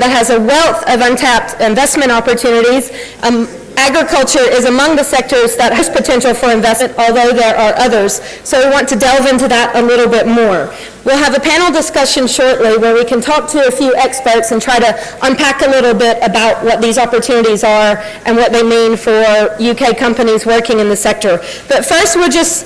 that has a wealth of untapped investment opportunities. Agriculture is among the sectors that has potential for investment, although there are others. So we want to delve into that a little bit more. We'll have a panel discussion shortly where we can talk to a few experts and try to unpack a little bit about what these opportunities are and what they mean for UK companies working in the sector. But first, we'll just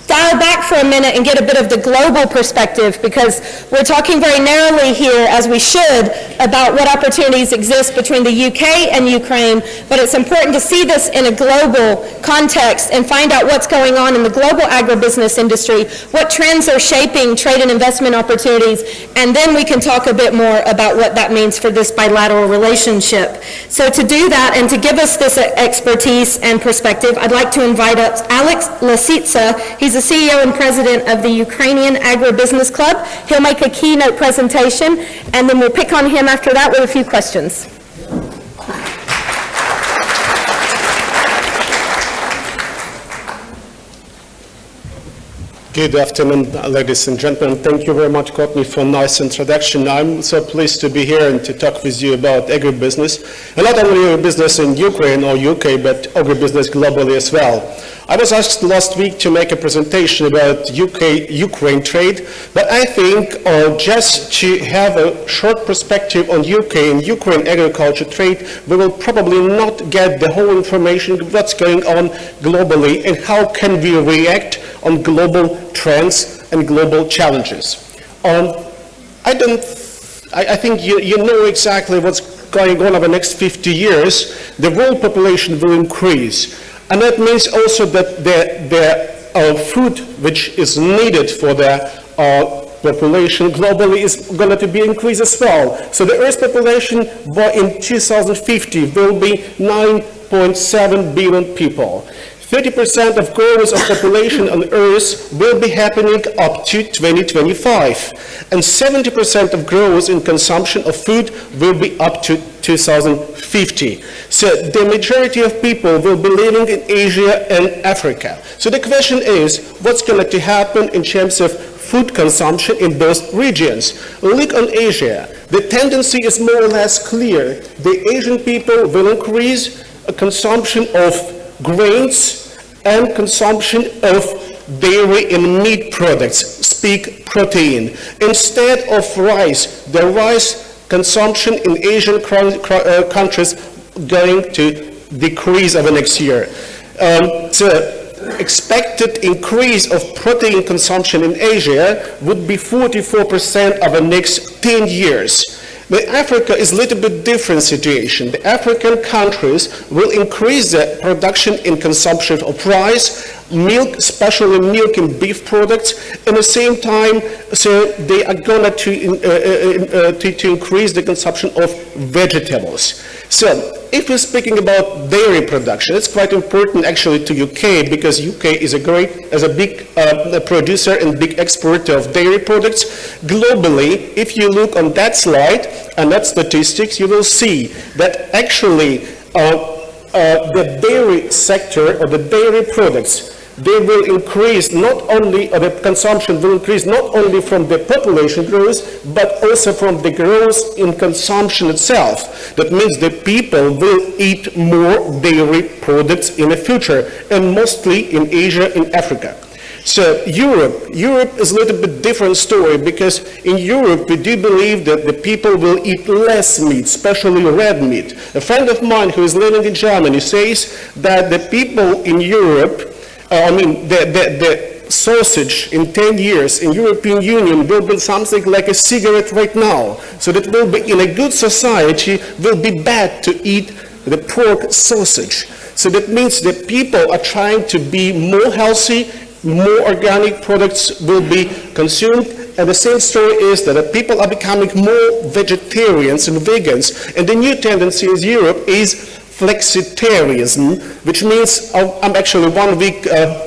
dial back for a minute and get a bit of the global perspective, because we're talking very narrowly here, as we should, about what opportunities exist between the UK and Ukraine, but it's important to see this in a global context and find out what's going on in the global agribusiness industry, what trends are shaping trade and investment opportunities, and then we can talk a bit more about what that means for this bilateral relationship. So to do that and to give us this expertise and perspective, I'd like to invite up Alex Lissitsa. He's the CEO and president of the Ukrainian Agribusiness Club. He'll make a keynote presentation, and then we'll pick on him after that with a few questions. Good afternoon, ladies and gentlemen. Thank you very much, Courtney, for a nice introduction. I'm so pleased to be here and to talk with you about agribusiness, and not only agribusiness in Ukraine or UK, but agribusiness globally as well. I was asked last week to make a presentation about UK-Ukraine trade, but I think just to have a short perspective on UK and Ukraine agriculture trade, we will probably not get the whole information of what's going on globally and how can we react on global trends and global challenges. I think you know exactly what's going on over the next 50 years. The world population will increase. And that means also that the food which is needed for the population globally is going to be increased as well. So the Earth's population in 2050 will be 9.7 billion people. 30% of growth of population on Earth will be happening up to 2025. And 70% of growth in consumption of food will be up to 2050. So the majority of people will be living in Asia and Africa. So the question is, what's going to happen in terms of food consumption in those regions? Look on Asia. The tendency is more or less clear. The Asian people will increase a consumption of grains and consumption of dairy and meat products, speak protein. Instead of rice, the rice consumption in Asian countries going to decrease over next year. The expected increase of protein consumption in Asia would be 44% over the next 10 years. But Africa is a little bit different situation. The African countries will increase the production and consumption of rice, milk, especially milk and beef products. At the same time, so they are going to increase the consumption of vegetables. So if we're speaking about dairy production, it's quite important actually to UK, because UK is a big producer and big exporter of dairy products. Globally, if you look on that slide and that statistics, you will see that actually the dairy sector or the dairy products, they will increase not only, or the consumption will increase not only from the population growth, but also from the growth in consumption itself. That means that people will eat more dairy products in the future, and mostly in Asia and Africa. So Europe is a little bit different story, because in Europe we do believe that the people will eat less meat, especially red meat. A friend of mine who is living in Germany says that the people in Europe, the sausage in 10 years in European Union will be something like a cigarette right now. So that will be, in a good society, will be bad to eat the pork sausage. So that means that people are trying to be more healthy, more organic products will be consumed. And the same story is that people are becoming more vegetarians and vegans. And the new tendency in Europe is flexitarianism, which means I'm actually 1 week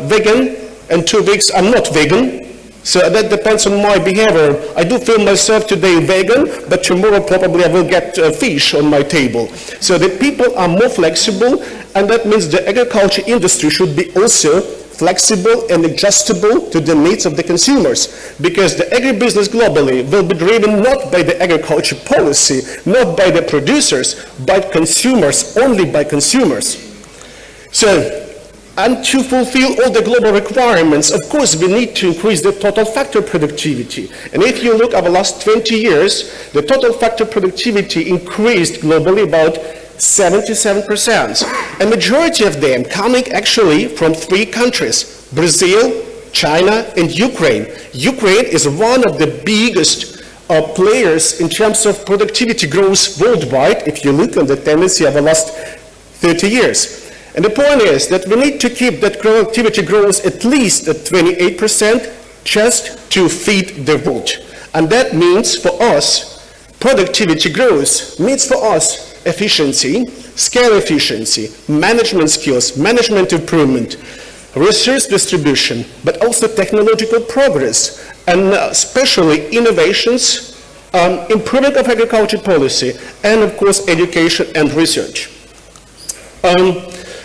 vegan and 2 weeks I'm not vegan. So that depends on my behavior. I do feel myself today vegan, but tomorrow probably I will get fish on my table. So the people are more flexible, and that means the agriculture industry should be also flexible and adjustable to the needs of the consumers, because the agribusiness globally will be driven not by the agriculture policy, not by the producers, but consumers, only by consumers. So, and to fulfill all the global requirements, of course, we need to increase the total factor productivity. And if you look over the last 20 years, the total factor productivity increased globally about 77%. A majority of them coming actually from 3 countries, Brazil, China, and Ukraine. Ukraine is one of the biggest players in terms of productivity growth worldwide, if you look on the tendency of the last 30 years. And the point is that we need to keep that productivity growth at least at 28% just to feed the world. And that means for us, productivity growth means for us efficiency, scale efficiency, management skills, management improvement, resource distribution, but also technological progress, and especially innovations, improvement of agriculture policy, and of course education and research.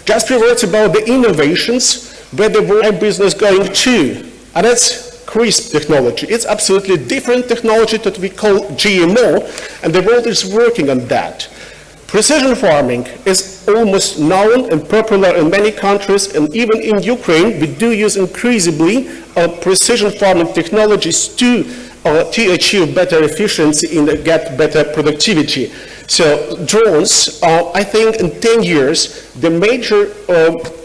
Just a few words about the innovations, where the world business going to, and that's CRISP technology. It's absolutely different technology that we call GMO, and the world is working on that. Precision farming is almost known and popular in many countries, and even in Ukraine, we do use increasingly precision farming technologies to achieve better efficiency and get better productivity. So drones, I think in 10 years, the major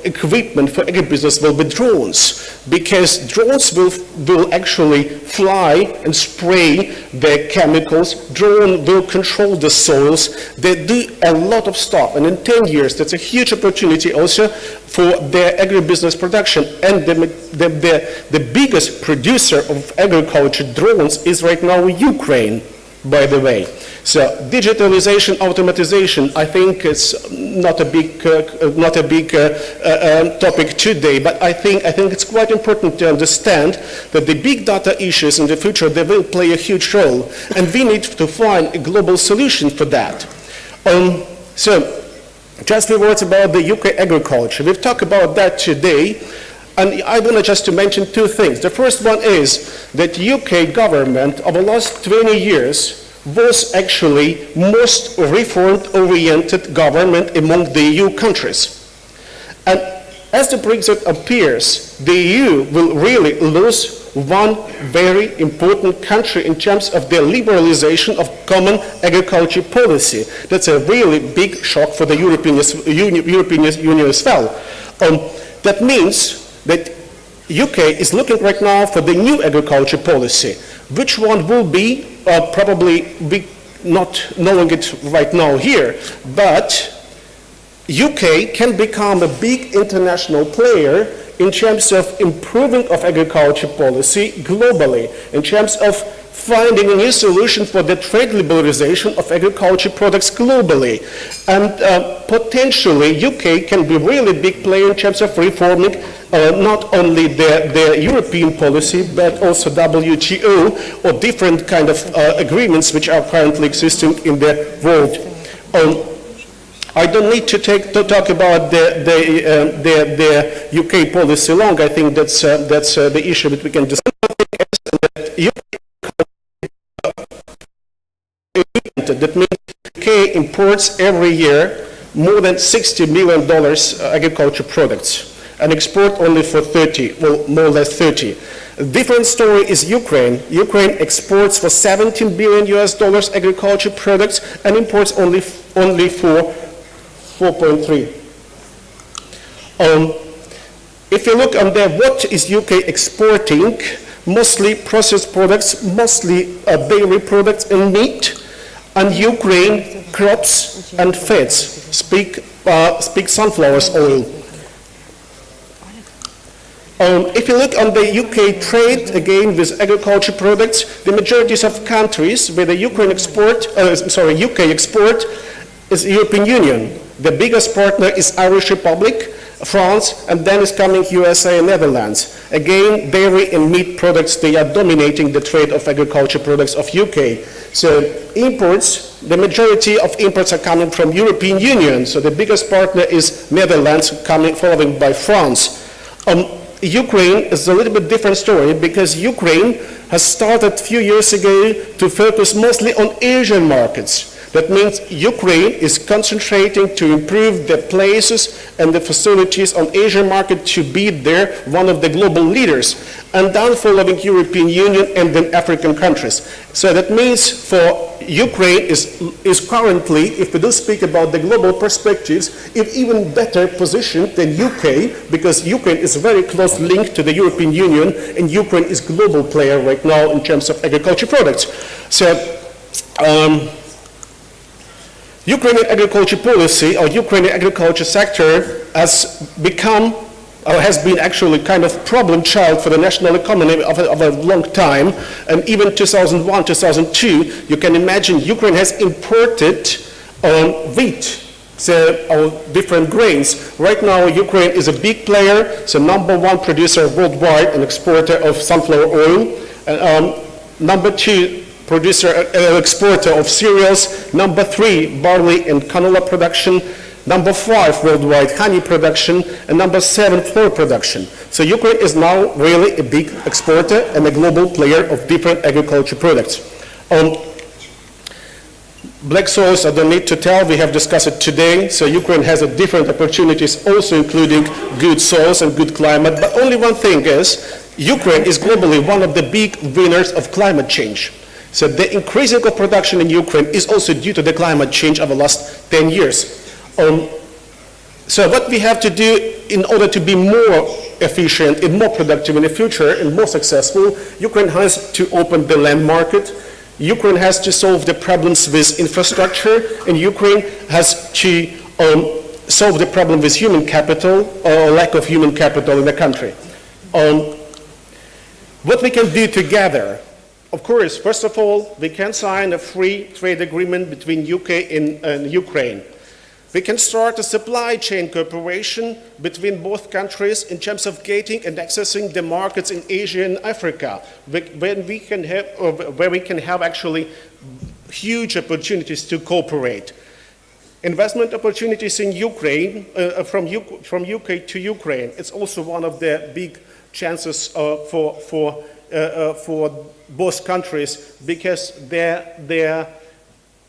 equipment for agribusiness will be drones, because drones will actually fly and spray the chemicals. Drone will control the soils. They do a lot of stuff, and in 10 years, that's a huge opportunity also for the agribusiness production. And the biggest producer of agriculture drones is right now Ukraine, by the way. So digitalization, automatization, I think it's not a big topic today, but I think it's quite important to understand that the big data issues in the future, they will play a huge role, and we need to find a global solution for that. So just a few words about the UK agriculture. We've talked about that today, and I want just to mention 2 things. The first one is that UK government over the last 20 years was actually most reform-oriented government among the EU countries. And as the Brexit appears, the EU will really lose one very important country in terms of the liberalization of common agriculture policy. That's a really big shock for the European Union as well. That means that UK is looking right now for the new agriculture policy. Which one will be, probably we not knowing it right now here, but UK can become a big international player in terms of improving of agriculture policy globally, in terms of finding a new solution for the trade liberalization of agriculture products globally. And potentially UK can be a really big player in terms of reforming not only the European policy, but also WTO or different kind of agreements which are currently existing in the world. I don't need to talk about the UK policy long. I think that's the issue that we can discuss. That means UK imports every year more than $60 million agriculture products and export only for 30, well, more or less 30. A different story is Ukraine. Ukraine exports for $17 billion agriculture products and imports only for 4.3. If you look on there, what is UK exporting? Mostly processed products, mostly dairy products and meat, and Ukraine crops and fats, speak sunflower oil. If you look on the UK trade, again, with agriculture products, the majority of countries where the UK export is the European Union. The biggest partner is Irish Republic, France, and then is coming USA and Netherlands. Again, dairy and meat products, they are dominating the trade of agriculture products of UK. So imports, the majority of imports are coming from European Union. So the biggest partner is Netherlands, following by France. Ukraine is a little bit different story because Ukraine has started a few years ago to focus mostly on Asian markets. That means Ukraine is concentrating to improve the places and the facilities on Asian market to be there, one of the global leaders, and then following European Union and then African countries. So that means for Ukraine is currently, if we do speak about the global perspectives, is even better positioned than UK, because Ukraine is very close linked to the European Union, and Ukraine is global player right now in terms of agriculture products. So, Ukrainian agriculture policy or Ukrainian agriculture sector has become or has been actually kind of problem child for the national economy of a long time. And even 2001, 2002, you can imagine Ukraine has imported wheat, so different grains. Right now, Ukraine is a big player, so #1 producer worldwide and exporter of sunflower oil. #2 producer, exporter of cereals. #3, barley and canola production. #5, worldwide honey production. And #7, flour production. So Ukraine is now really a big exporter and a global player of different agriculture products. Black soils, I don't need to tell, we have discussed it today. So Ukraine has different opportunities, also including good soils and good climate. But only one thing is, Ukraine is globally one of the big winners of climate change. So the increasing of production in Ukraine is also due to the climate change of the last 10 years. So what we have to do in order to be more efficient and more productive in the future and more successful, Ukraine has to open the land market. Ukraine has to solve the problems with infrastructure, and Ukraine has to solve the problem with human capital or lack of human capital in the country. What we can do together, of course, first of all, we can sign a free trade agreement between UK and Ukraine. We can start a supply chain cooperation between both countries in terms of getting and accessing the markets in Asia and Africa, where we can have actually huge opportunities to cooperate. Investment opportunities in Ukraine, from UK to Ukraine, it's also one of the big chances for both countries, because their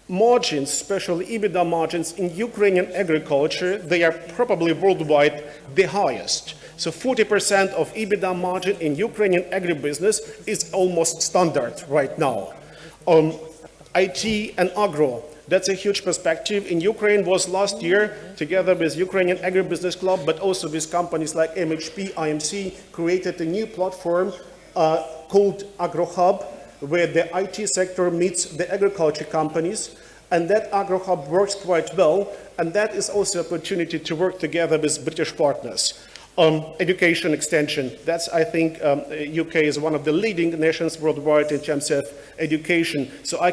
margins, especially EBITDA margins in Ukrainian agriculture, they are probably worldwide the highest. So 40% of EBITDA margin in Ukrainian agribusiness is almost standard right now. IT and Agro, that's a huge perspective. In Ukraine was last year, together with Ukrainian Agribusiness Club, but also with companies like MHP, IMC, created a new platform called Agro Hub, where the IT sector meets the agriculture companies, and that Agro Hub works quite well, and that is also an opportunity to work together with British partners. Education extension, that's, I think, UK is one of the leading nations worldwide in terms of education, so I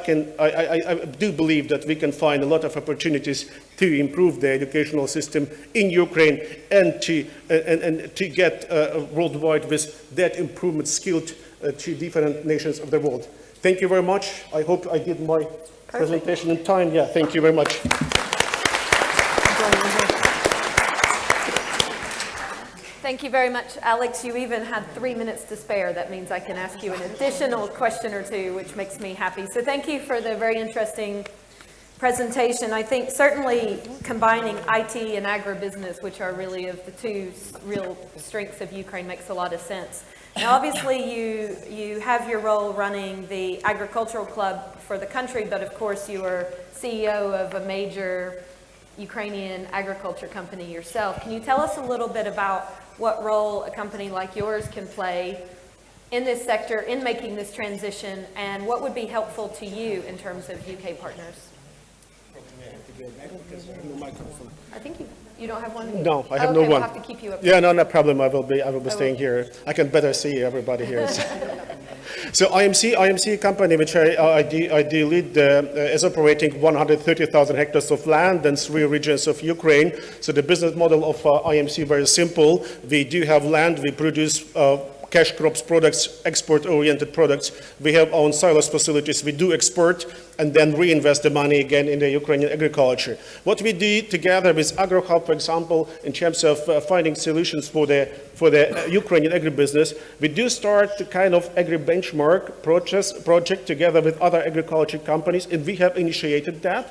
do believe that we can find a lot of opportunities to improve the educational system in Ukraine and to get worldwide with that improvement skilled to different nations of the world. Thank you very much. I hope I did my presentation in time. Yeah, thank you very much. Thank you very much, Alex. You even had 3 minutes to spare. That means I can ask you an additional question or two, which makes me happy. So thank you for the very interesting presentation. I think certainly combining IT and agribusiness, which are really of the two real strengths of Ukraine, makes a lot of sense. Now, obviously, you have your role running the agricultural club for the country, but of course, you are CEO of a major Ukrainian agriculture company yourself. Can you tell us a little bit about what role a company like yours can play in this sector, in making this transition, and what would be helpful to you in terms of UK partners? I think you don't have one? No, I have no one. one. We'll have to keep you up. Yeah, no problem. I will be staying here. I can better see everybody here. So IMC company, which I lead, is operating 130,000 hectares of land and 3 regions of Ukraine. So the business model of IMC very simple. We do have land. We produce cash crops products, export-oriented products. We have own silos facilities. We do export and then reinvest the money again in the Ukrainian agriculture. What we do together with Agro Hub, for example, in terms of finding solutions for for the Ukrainian agribusiness, we do start the kind of agri-benchmark project together with other agriculture companies, and we have initiated that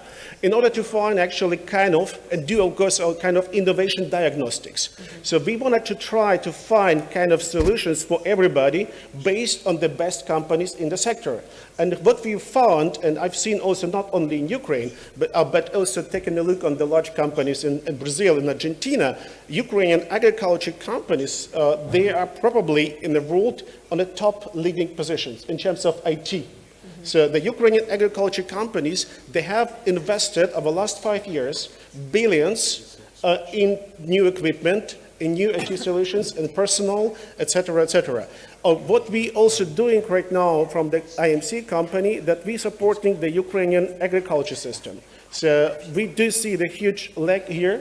in order to find actually kind of, and do of course kind of innovation diagnostics. So we wanted to try to find kind of solutions for everybody based on the best companies in the sector. And what we found, and I've seen also not only in Ukraine, but also taking a look on the large companies in Brazil and Argentina, Ukrainian agriculture companies, they are probably in the world on the top leading positions in terms of IT. So the Ukrainian agriculture companies, they have invested over the last 5 years billions in new equipment, in new IT solutions, and personnel, etc., etc. What we also doing right now from the IMC company, that we supporting the Ukrainian agriculture system. So we do see the huge lag here,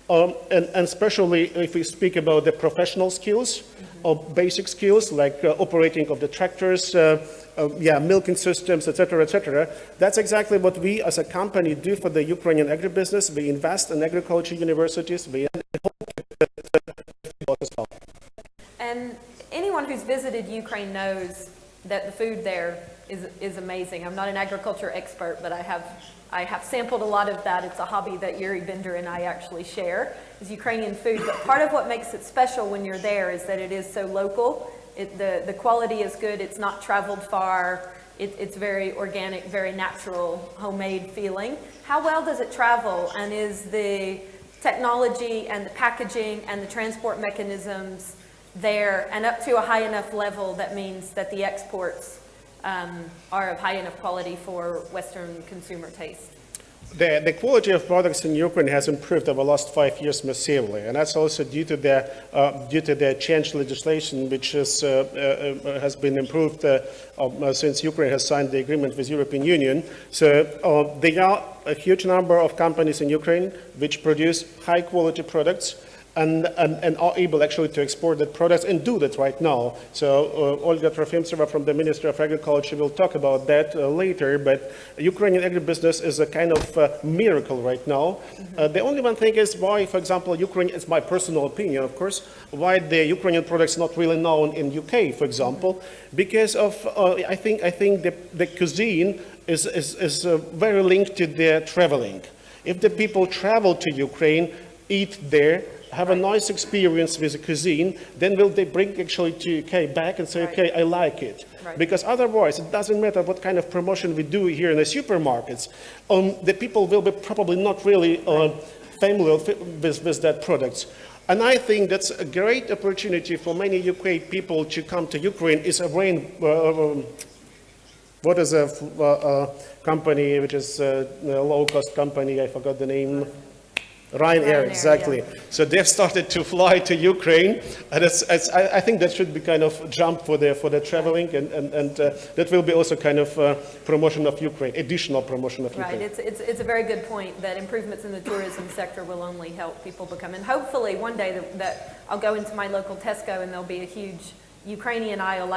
and especially if we speak about the professional skills, of basic skills like operating of the tractors, milking systems, etc., etc. That's exactly what we as a company do for the Ukrainian agribusiness. We invest in agriculture universities. We And anyone who's visited Ukraine knows that the food there is amazing. I'm not an agriculture expert, but I have sampled a lot of that. It's a hobby that Yuriy Bender and I actually share, is Ukrainian food. But part of what makes it special when you're there is that it is so local. The quality is good. It's not traveled far. It's very organic, very natural, homemade feeling. How well does it travel? And is the technology and the packaging and the transport mechanisms there and up to a high enough level that means that the exports are of high enough quality for Western consumer taste? The quality of products in Ukraine has improved over the last 5 years massively, and that's also due to the change legislation, which has been improved since Ukraine has signed the agreement with the European Union. So there are a huge number of companies in Ukraine which produce high quality products and are able actually to export that products and do that right now. So Olga Trofimtseva from the Ministry of Agriculture will talk about that later, but Ukrainian agribusiness is a kind of miracle right now. The only one thing is why, for example, Ukraine, it's my personal opinion, of course, why the Ukrainian products not really known in UK, for example, because of, I think the cuisine is very linked to their traveling. If the people travel to Ukraine, eat there, have a nice experience with the cuisine, then will they bring actually to UK back and say, okay, I like it. Right. Because otherwise, it doesn't matter what kind of promotion we do here in the supermarkets. The people will be probably not really familiar with that products. And I think that's a great opportunity for many UK people to come to Ukraine. Is a what is a company which is a low-cost company? I forgot the name. Ryanair, exactly. Yeah. So they've started to fly to Ukraine, and I think that should be kind of jump for the traveling, and that will be also kind of promotion of Ukraine, additional promotion of Ukraine. Right. It's a very good point that improvements in the tourism sector will only help people become, and hopefully one day that I'll go into my local Tesco and there'll be a huge Ukrainian aisle,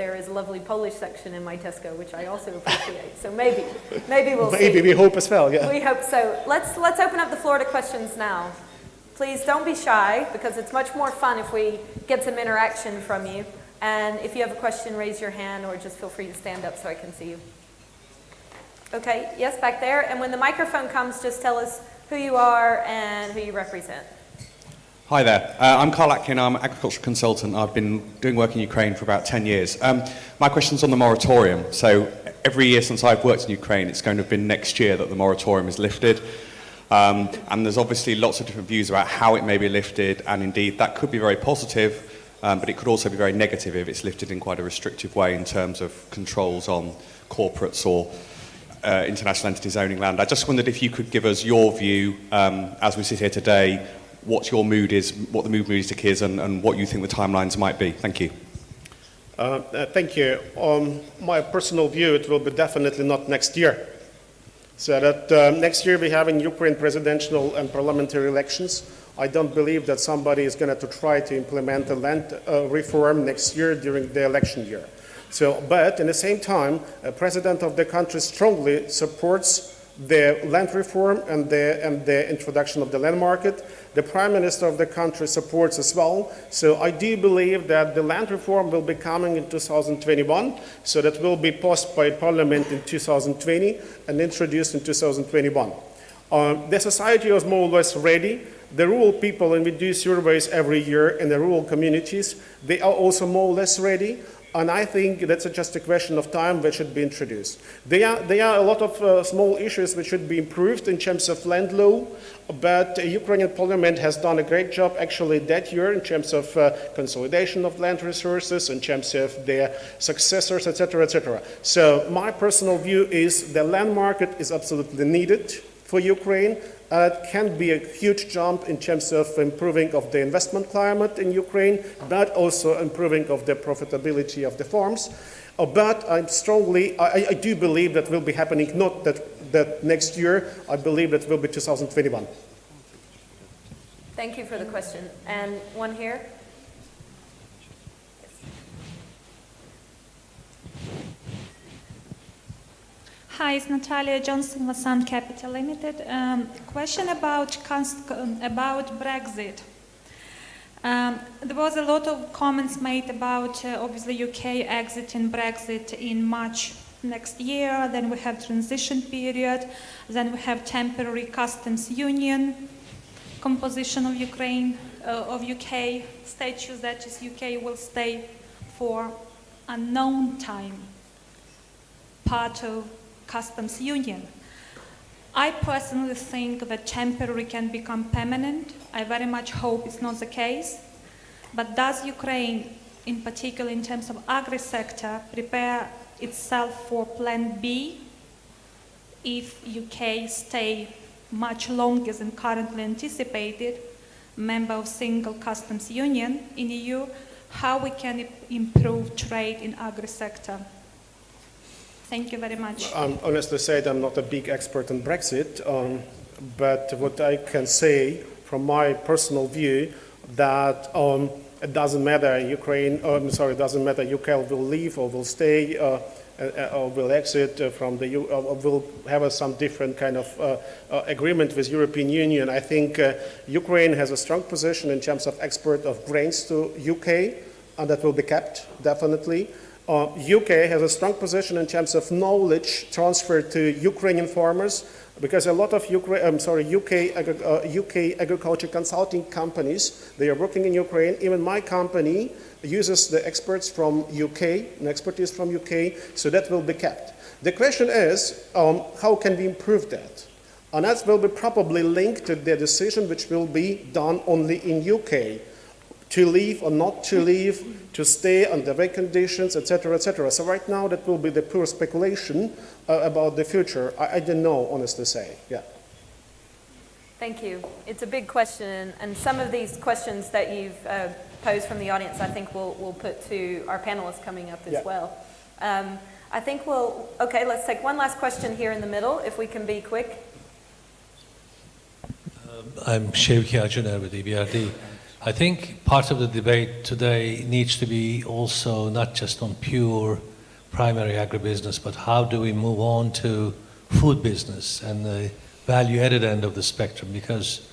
there is a lovely Polish section in my Tesco, which I also appreciate. So maybe we'll see. Maybe we hope as well, yeah. We hope so. Let's open up the floor to questions now. Please don't be shy, because it's much more fun if we get some interaction from you. And if you have a question, raise your hand, or just feel free to stand up so I can see you. Okay, yes, back there. And when the microphone comes, just tell us who you are and who you represent. Hi there, I'm Carl Atkin, I'm an agricultural consultant. I've been doing work in Ukraine for about 10 years. My question's on the moratorium. So every year since I've worked in Ukraine, it's going to have been next year that the moratorium is lifted. And there's obviously lots of different views about how it may be lifted, and indeed that could be very positive, but it could also be very negative if it's lifted in quite a restrictive way in terms of controls on corporates or international entities owning land. I just wondered if you could give us your view, as we sit here today, what your mood is, what the mood music is, and what you think the timelines might be. Thank you. Thank you. My personal view, it will be definitely not next year. So that next year we have in Ukraine presidential and parliamentary elections. I don't believe that somebody is going to try to implement a land reform next year during the election year. So, but at the same time, the president of the country strongly supports the land reform and the introduction of the land market. The Prime Minister of the country supports as well. So I do believe that the land reform will be coming in 2021, so that will be passed by Parliament in 2020 and introduced in 2021. The society is more or less ready. The rural people, and we do surveys every year in the rural communities, they are also more or less ready. And I think that's just a question of time which should be introduced. There are a lot of small issues which should be improved in terms of land law, but the Ukrainian parliament has done a great job actually that year in terms of consolidation of land resources, in terms of their successors, etc., etc. So my personal view is the land market is absolutely needed for Ukraine. It can be a huge jump in terms of improving of the investment climate in Ukraine, but also improving of the profitability of the farms. But I do believe that will be happening not that next year. I believe that will be 2021. Thank you for the question. And one here. Hi, it's Natalia Johnson, Lasan Capital Limited. Question about Brexit. There was a lot of comments made about obviously UK exiting Brexit in March next year. Then we have transition period. Then we have temporary customs union composition of Ukraine, of UK status. That is, UK will stay for unknown time part of customs union. I personally think that temporary can become permanent. I very much hope it's not the case. But does Ukraine, in particular in terms of agri-sector, prepare itself for plan B if UK stay much longer than currently anticipated, member of single customs union in EU, how we can improve trade in agri-sector? Thank you very much. Honestly said, I'm not a big expert on Brexit, but what I can say from my personal view that it doesn't matter it doesn't matter UK will leave or will stay or will exit from the EU, or will have some different kind of agreement with European Union. I think Ukraine has a strong position in terms of export of grains to UK, and that will be kept, definitely. UK has a strong position in terms of knowledge transfer to Ukrainian farmers, because a lot of UK agriculture consulting companies, they are working in Ukraine. Even my company uses the experts from UK, and expertise from UK, so that will be kept. The question is, how can we improve that? And that will be probably linked to the decision which will be done only in UK, to leave or not to leave, to stay under what conditions, etc., etc. So right now, that will be the pure speculation about the future. I don't know, honestly say, yeah. Thank you. It's a big question, and some of these questions that you've posed from the audience, I think we'll put to our panelists coming up as well. I think okay, let's take one last question here in the middle, if we can be quick. I'm Shevki Ajuner with EBRD. I think part of the debate today needs to be also not just on pure primary agribusiness, but how do we move on to food business and the value-added end of the spectrum, because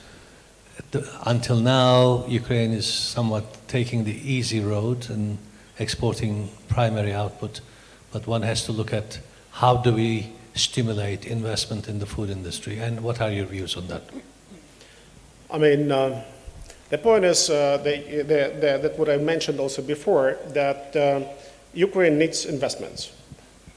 until now, Ukraine is somewhat taking the easy road and exporting primary output, but one has to look at how do we stimulate investment in the food industry, and what are your views on that? I mean, the point is that what I mentioned also before, that Ukraine needs investments.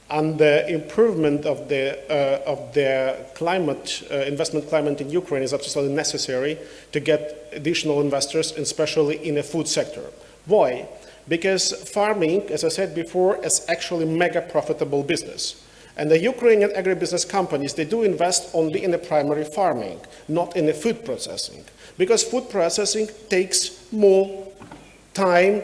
And the improvement of the climate, investment climate in Ukraine is absolutely necessary to get additional investors, especially in the food sector. Why? Because farming, as I said before, is actually mega profitable business. And the Ukrainian agribusiness companies, they do invest only in the primary farming, not in the food processing. Because food processing takes more time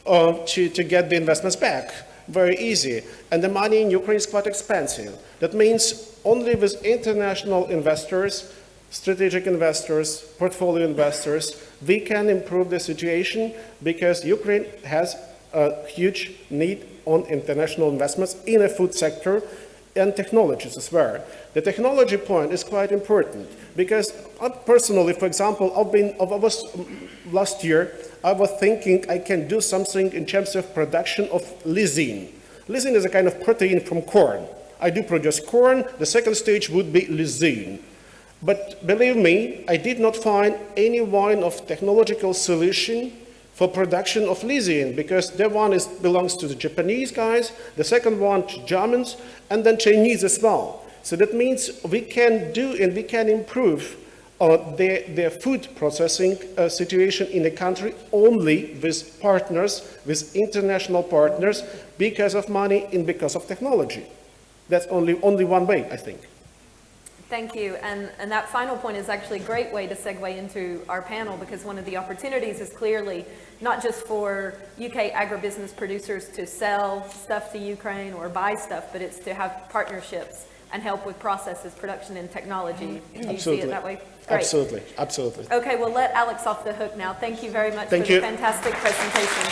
to get the investments back. Very easy. And the money in Ukraine is quite expensive. That means only with international investors, strategic investors, portfolio investors, we can improve the situation, because Ukraine has a huge need on international investments in the food sector. and technologies as well. The technology point is quite important because personally, for example, last year, I was thinking I can do something in terms of production of lysine. Lysine is a kind of protein from corn. I do produce corn. The second stage would be lysine. But believe me, I did not find any kind of technological solution for production of lysine, because that one belongs to the Japanese guys, the second one to Germans, and then Chinese as well. So that means we can do and we can improve their food processing situation in the country only with partners, with international partners, because of money and because of technology. That's only one way, I think. Thank you. And that final point is actually a great way to segue into our panel, because one of the opportunities is clearly not just for UK agribusiness producers to sell stuff to Ukraine or buy stuff, but it's to have partnerships and help with processes, production, and technology. Do you see it that way? Great. Absolutely, absolutely. Okay, we'll let Alex off the hook now. Thank you very much for the fantastic presentation.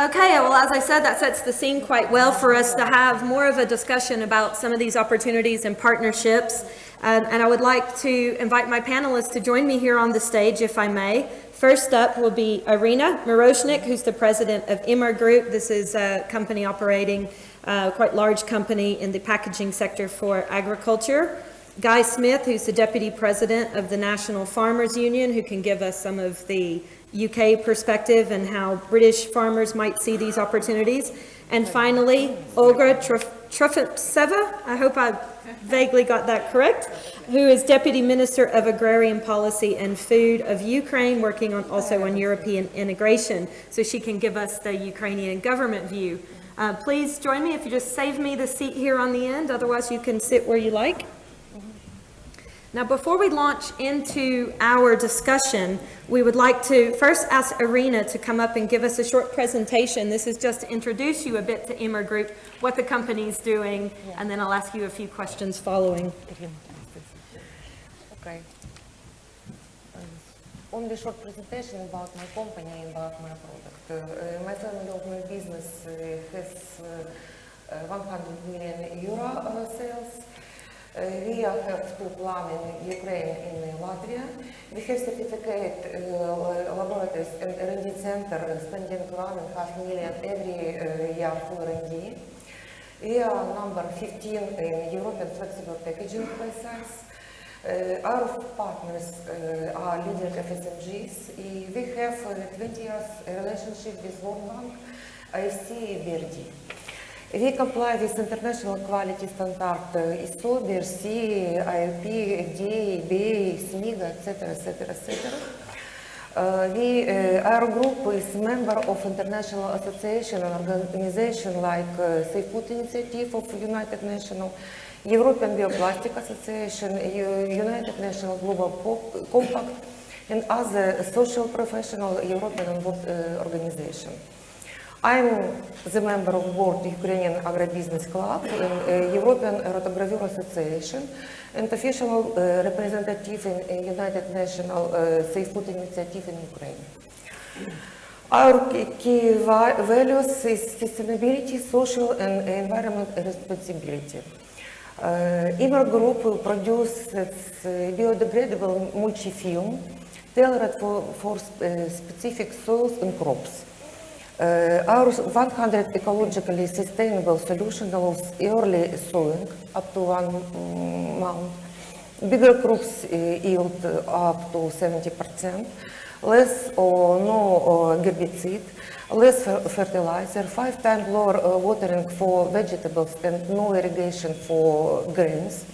Okay, well, as I said, that sets the scene quite well for us to have more of a discussion about some of these opportunities and partnerships. And I would like to invite my panelists to join me here on the stage, if I may. First up will be Iryna Miroshnyk, who's the president of IMMER Group. This is a company operating, quite large company in the packaging sector for agriculture. Guy Smith, who's the deputy president of the National Farmers Union, who can give us some of the UK perspective and how British farmers might see these opportunities. And finally, Olga Trofimtseva, I hope I vaguely got that correct, who is Deputy Minister of Agrarian Policy and Food of Ukraine, working also on European integration, so she can give us the Ukrainian government view. Please join me if you just save me the seat here on the end, otherwise you can sit where you like. Now, before we launch into our discussion, we would like to first ask Iryna to come up and give us a short presentation. This is just to introduce you a bit to IMMER Group, what the company's doing, and then I'll ask you a few questions following. Okay. Only short presentation about my company and about my product. My family of my business has 100 million euro sales. We have two plants in Ukraine and Latvia. We have certificate laboratories and R&D center spending 1.5 million every year for R&D. We are number 15 in European flexible packaging by size. Our partners are leading FSMGs. We have 20 years relationship with World Bank, IC, BRD. We comply with international quality standard ISO, BRC, IRP, FDA, BA, SMIGA, etc., etc., etc. Our group is member of international association and organization like Safe Food Initiative of United Nations, European Bioplastic Association, United Nations Global Compact, and other social professional European and world organizations. I'm the member of board Ukrainian Agribusiness Club, European Rotogravure Association, and official representative in United Nations Safe Food Initiative in Ukraine. Our key values is sustainability, social and environmental responsibility. IMMER Group will produce biodegradable multi-film tailored for specific soils and crops. Our 100 ecologically sustainable solution allows early sowing up to 1 month, bigger crops yield up to 70%, less or no herbicide, less fertilizer, 5 times lower watering for vegetables and no irrigation for grains,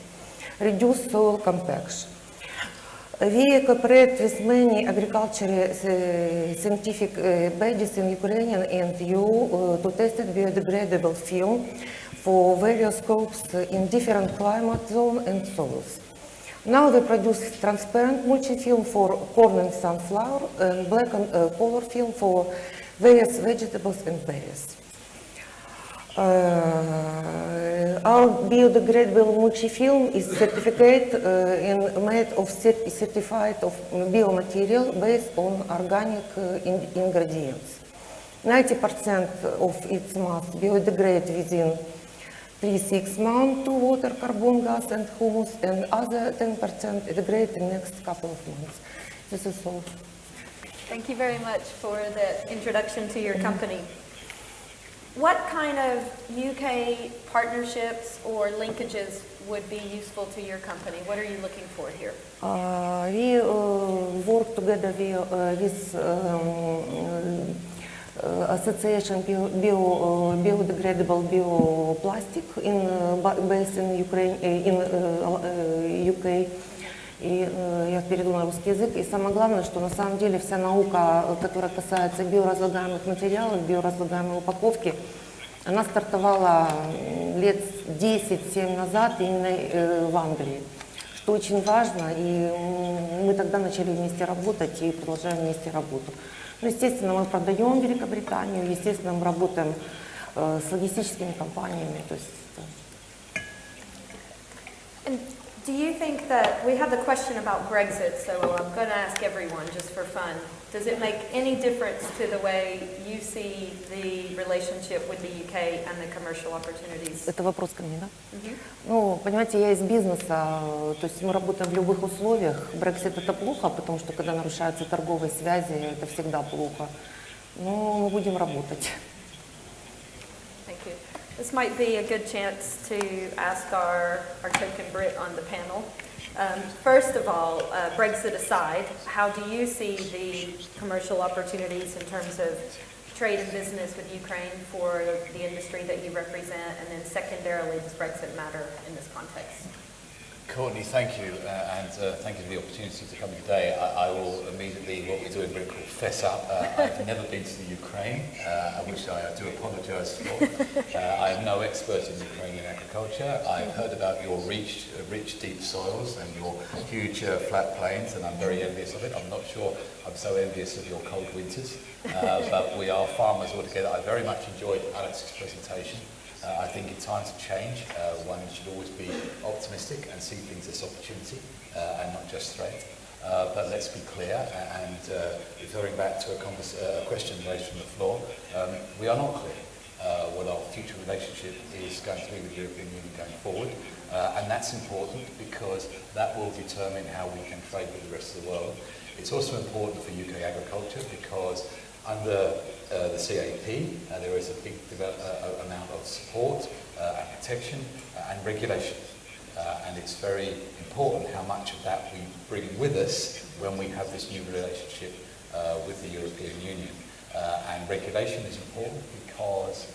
reduced soil compaction. We cooperate with many agricultural scientific bodies in Ukraine and EU to test biodegradable film for various crops in different climate zones and soils. Now we produce transparent multi-film for corn and sunflower and black and color film for various vegetables and berries. Our biodegradable multi-film is certificate and made of certified of biomaterial based on organic ingredients. 90% of its mass biodegrade within 3-6 months to water, carbon gas and humus, and other 10% degrade in the next couple of months. This is all. Thank you very much for the introduction to your company. What kind of UK partnerships or linkages would be useful to your company? What are you looking for here? We work together with Association Biodegradable Bioplastic based in Ukraine, in UK. И я перейду на русский язык. И самое главное, что на самом деле вся наука, которая касается биоразлагаемых материалов, биоразлагаемой упаковки, она стартовала лет 10-7 назад именно в Англии, что очень важно. И мы тогда начали вместе работать и продолжаем вместе работу. Ну, естественно, мы продаем в Великобританию, естественно, мы работаем с логистическими компаниями. То есть, Do you think that, we have the question about Brexit, so I'm going to ask everyone just for fun. Does it make any difference to the way you see the relationship with the UK and the commercial opportunities? это вопрос ко мне, да? Ну, понимаете, я из бизнеса, то есть мы работаем в любых условиях. Brexit это плохо, потому что когда нарушаются торговые связи, это всегда плохо. Но мы будем работать. Thank you. This might be a good chance to ask our token Brit on the panel. First of all, Brexit aside, how do you see the commercial opportunities in terms of trade and business with Ukraine for the industry that you represent? And then secondarily, does Brexit matter in this context? Courtney, thank you, and thank you for the opportunity to come today. I will immediately, what we do in Britain, called fess up. I've never been to the Ukraine, which I do apologise for. I am no expert in Ukrainian agriculture. I've heard about your rich, deep soils and your huge flat plains, and I'm very envious of it. I'm not sure I'm so envious of your cold winters, but we are farmers altogether. I very much enjoyed Alex's presentation. I think in times of change, one should always be optimistic and see things as opportunity and not just threat. But let's be clear, and referring back to a question raised from the floor, we are not clear what our future relationship is going to be with the European Union going forward. And that's important because that will determine how we can trade with the rest of the world. It's also important for UK agriculture because under the CAP, there is a big amount of support and protection and regulation. And it's very important how much of that we bring with us when we have this new relationship with the European Union. And regulation is important because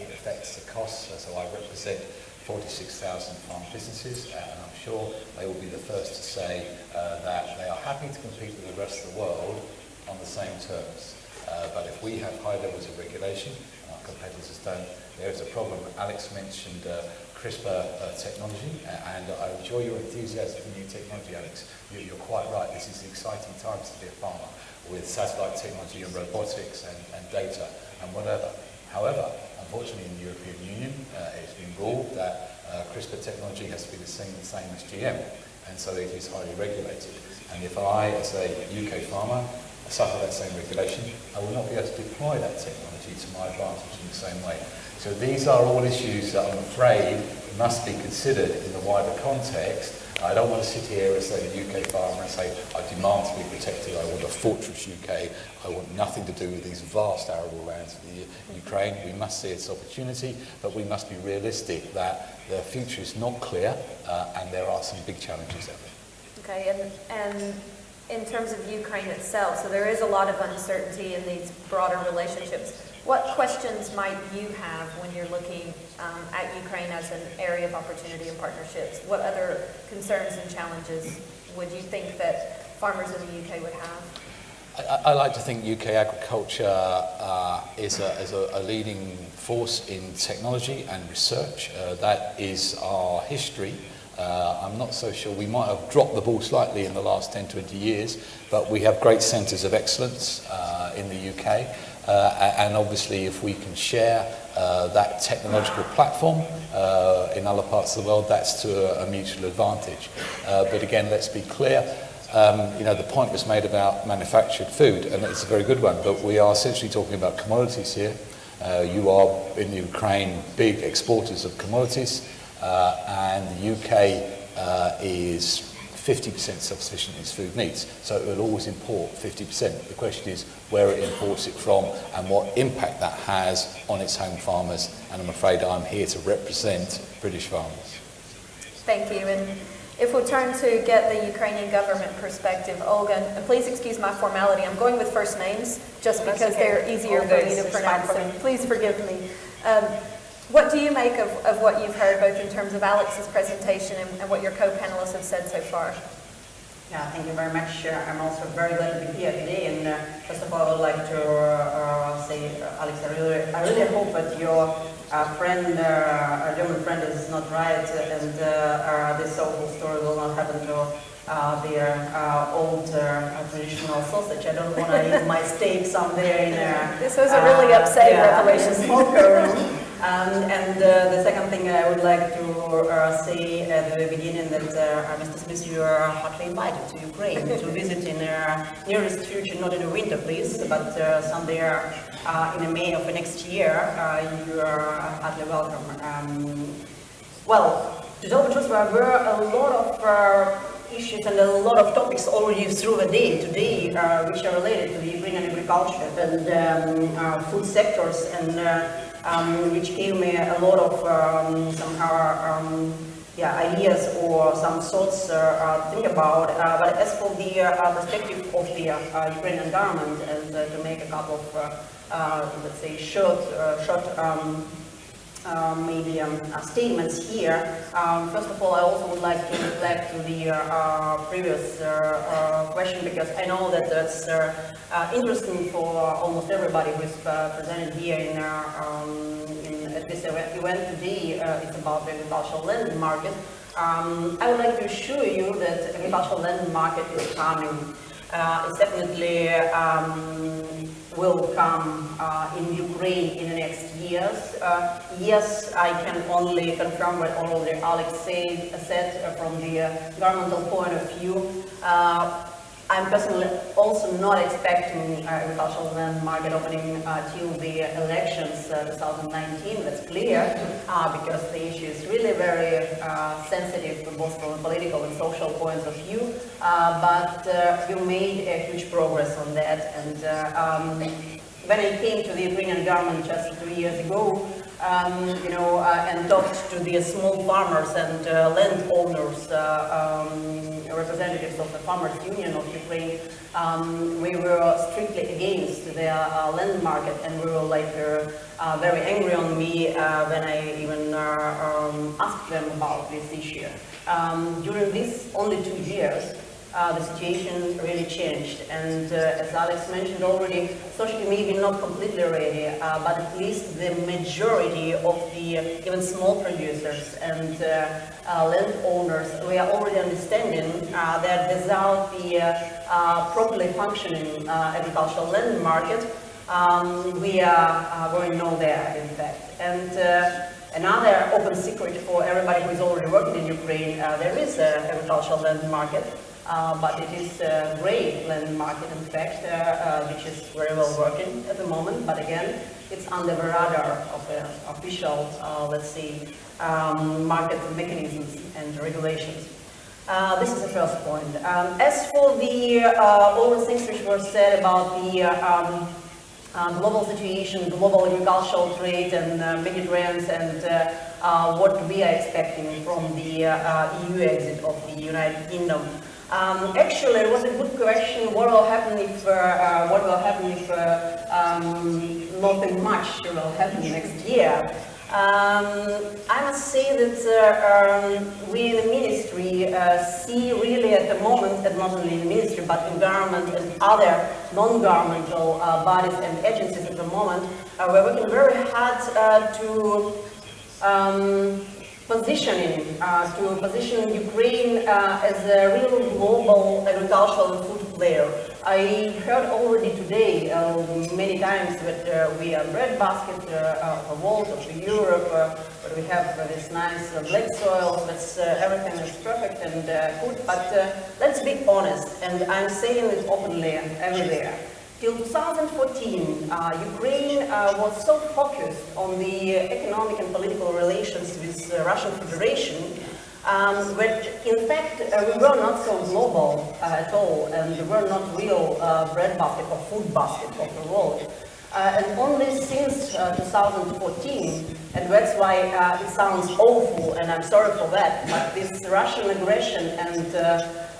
it affects the costs. So I represent 46,000 farm businesses, and I'm sure they will be the first to say that they are happy to compete with the rest of the world on the same terms. But if we have high levels of regulation, and our competitors don't, there is a problem. Alex mentioned CRISPR technology, and I enjoy your enthusiasm for new technology, Alex. You're quite right, this is exciting times to be a farmer with satellite technology and robotics and data and whatever. However, unfortunately in the European Union, it's been ruled that CRISPR technology has to be the same as GM, and so it is highly regulated. And if I, as a UK farmer, suffer that same regulation, I will not be able to deploy that technology to my advantage in the same way. So these are all issues that I'm afraid must be considered in the wider context. I don't want to sit here as a UK farmer and say, I demand to be protected, I want a fortress UK, I want nothing to do with these vast arable lands of the Ukraine. We must see its opportunity, but we must be realistic that the future is not clear and there are some big challenges out there. Okay, and in terms of Ukraine itself, so there is a lot of uncertainty in these broader relationships. What questions might you have when you're looking at Ukraine as an area of opportunity and partnerships? What other concerns and challenges would you think that farmers in the UK would have? I like to think UK agriculture is a leading force in technology and research. That is our history. I'm not so sure, we might have dropped the ball slightly in the last 10-20 years, but we have great centres of excellence in the UK, and obviously if we can share that technological platform in other parts of the world, that's to a mutual advantage. But again, let's be clear, The point was made about manufactured food, and it's a very good one, but we are essentially talking about commodities here. You are, in Ukraine, big exporters of commodities, and the UK is 50% self-sufficient in its food needs, so it will always import 50%. The question is where it imports it from and what impact that has on its home farmers, and I'm afraid I'm here to represent British farmers. Thank you. And if we turn to get the Ukrainian government perspective, Olga, and please excuse my formality, I'm going with first names just because they're easier for me to pronounce, so please forgive me. What do you make of what you've heard, both in terms of Alex's presentation and what your co-panelists have said so far? Yeah, thank you very much. I'm also very glad to be here today. And first of all, I would like to say, Alex, I really hope that your friend, German friend, is not right, and this awful story will not happen to their old traditional sausage. I don't want to eat my steak someday in this was a really upsetting revelation. Smoker room. And the second thing I would like to say at the beginning that Mr. Smith, you are hotly invited to Ukraine to visit in nearest future, not in the winter, please, but someday in May of next year. You are hotly welcome. Well, to tell the truth, there were a lot of issues and a lot of topics already through the day today, which are related to the Ukrainian agriculture and food sectors, and which gave me a lot of ideas or some thoughts to think about. But as for the perspective of the Ukrainian government, and to make a couple of, let's say, short statements here. First of all, I also would like to reflect to the previous question, because I know that that's interesting for almost everybody who is presented here at this event today. It's about the agricultural land market. I would like to assure you that agricultural land market is coming. It's definitely will come in Ukraine in the next years. Yes, I can only confirm what already Alex said from the governmental point of view. I'm personally also not expecting agricultural land market opening till the elections 2019, that's clear, because the issue is really very sensitive, both from a political and social points of view, but you made a huge progress on that. And when I came to the Ukrainian government just 2 years ago, and talked to the small farmers and landowners, representatives of the Farmers Union of Ukraine, we were strictly against the land market, and we were very angry on me when I even asked them about this issue. During these only 2 years, the situation really changed, and as Alex mentioned already, society may be not completely ready, but at least the majority of the even small producers and landowners, we are already understanding that without the properly functioning agricultural land market, we are going nowhere, in fact. And another open secret for everybody who is already working in Ukraine, there is an agricultural land market. But it is a gray land market, in fact, which is very well working at the moment. But again, it's under the radar of the official, let's say, market mechanisms and regulations. This is the first point. As for the all the things which were said about the global situation, global agricultural trade, and many trends, and what we are expecting from the EU exit of the United Kingdom. Actually, it was a good question. What will happen if nothing much will happen next year? I must say that we in the ministry see really at the moment, and not only in the ministry, but in government and other non-governmental bodies and agencies at the moment, we're working very hard to position Ukraine as a real global agricultural and food player. I heard already today many times that we are breadbasket of the world, of Europe, but we have this nice black soil, that's everything is perfect and good, but let's be honest, and I'm saying it openly everywhere. Till 2014, Ukraine was so focused on the economic and political relations with the Russian Federation that in fact we were not so global at all, and we were not real breadbasket or food basket of the world. And only since 2014, and that's why it sounds awful, and I'm sorry for that, but this Russian aggression and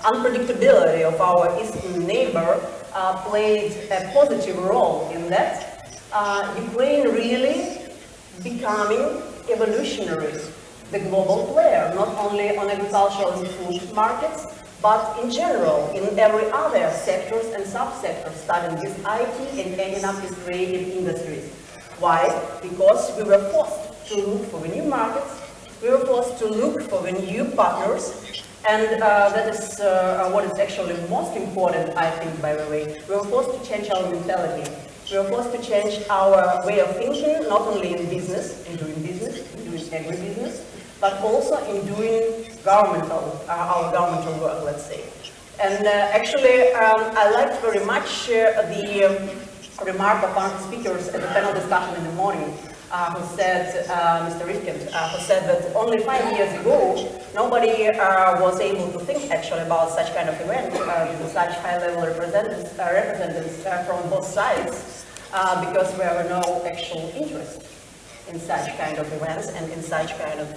unpredictability of our eastern neighbor played a positive role in that. Ukraine really becoming evolutionary, the global player, not only on agricultural and food markets, but in general, in every other sectors and subsectors, starting with IT and ending up with creative industries. Why? Because we were forced to look for the new markets, we were forced to look for the new partners, and that is what is actually most important, I think, by the way. We were forced to change our mentality. We were forced to change our way of thinking, not only in business, in doing agribusiness, but also in doing our governmental work, let's say. And actually, I liked very much the remark of one of the speakers at the panel discussion in the morning, who said, Mr. Rifkin, who said that only 5 years ago, nobody was able to think actually about such kind of event with such high-level representatives from both sides, because there were no actual interest in such kind of events and in such kind of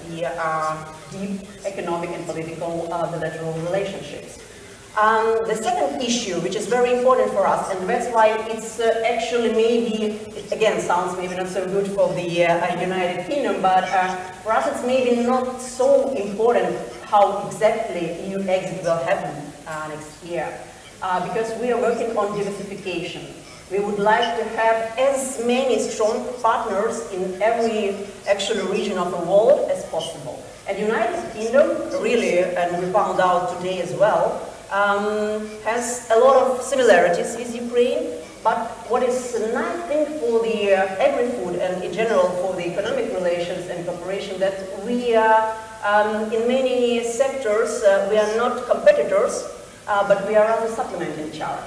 deep economic and political bilateral relationships. The second issue, which is very important for us, and that's why it's actually maybe, it again sounds maybe not so good for the United Kingdom, but for us it's maybe not so important how exactly EU exit will happen next year, because we are working on diversification. We would like to have as many strong partners in every actual region of the world as possible. And United Kingdom really, and we found out today as well, has a lot of similarities with Ukraine, but what is a nice thing for the agri-food and in general for the economic relations and cooperation, that we are in many sectors, we are not competitors, but we are rather supplementing each other.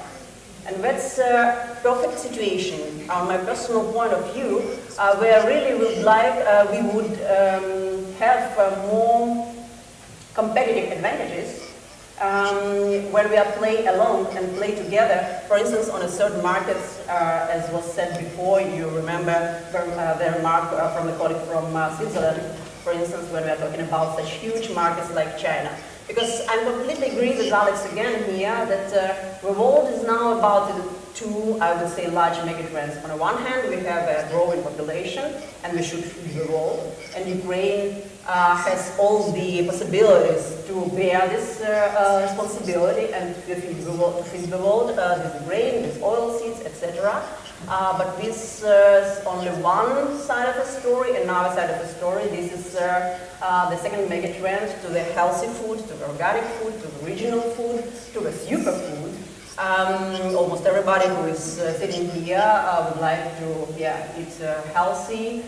And that's a perfect situation, on my personal point of view, where really would like, we would have more competitive advantages when we are play alone and play together. For instance, on a certain market, as was said before, you remember the remark from the colleague from Switzerland, for instance, when we are talking about such huge markets like China. Because I completely agree with Alex again here that the world is now about two, I would say, large megatrends. On the one hand, we have a growing population, and we should feed the world. And Ukraine has all the possibilities to bear this responsibility and to feed the world with grain, with oil seeds, etc. But this is only one side of the story. Another side of the story, this is the second mega trend to the healthy food, to the organic food, to the regional food, to the superfood. Almost everybody who is sitting here would like to eat healthy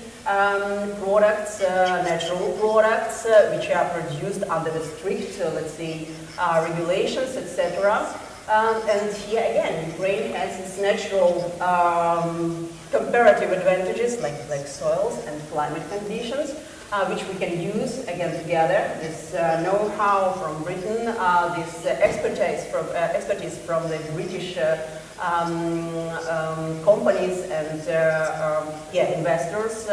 products, natural products, which are produced under the strict, let's say, regulations, etc. And here again, Ukraine has its natural comparative advantages like soils and climate conditions, which we can use again together. This know-how from Britain, this expertise from the British companies and investors.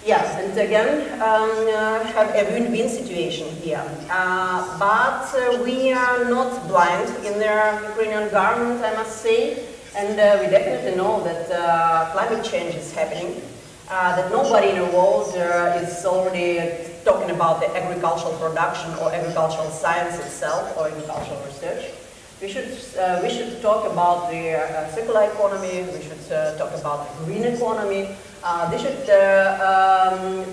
And again, have a win-win situation here. But we are not blind in the Ukrainian government, I must say, and we definitely know that climate change is happening, that nobody in the world is already talking about the agricultural production or agricultural science itself or agricultural research. We should talk about the circular economy, we should talk about the green economy, They should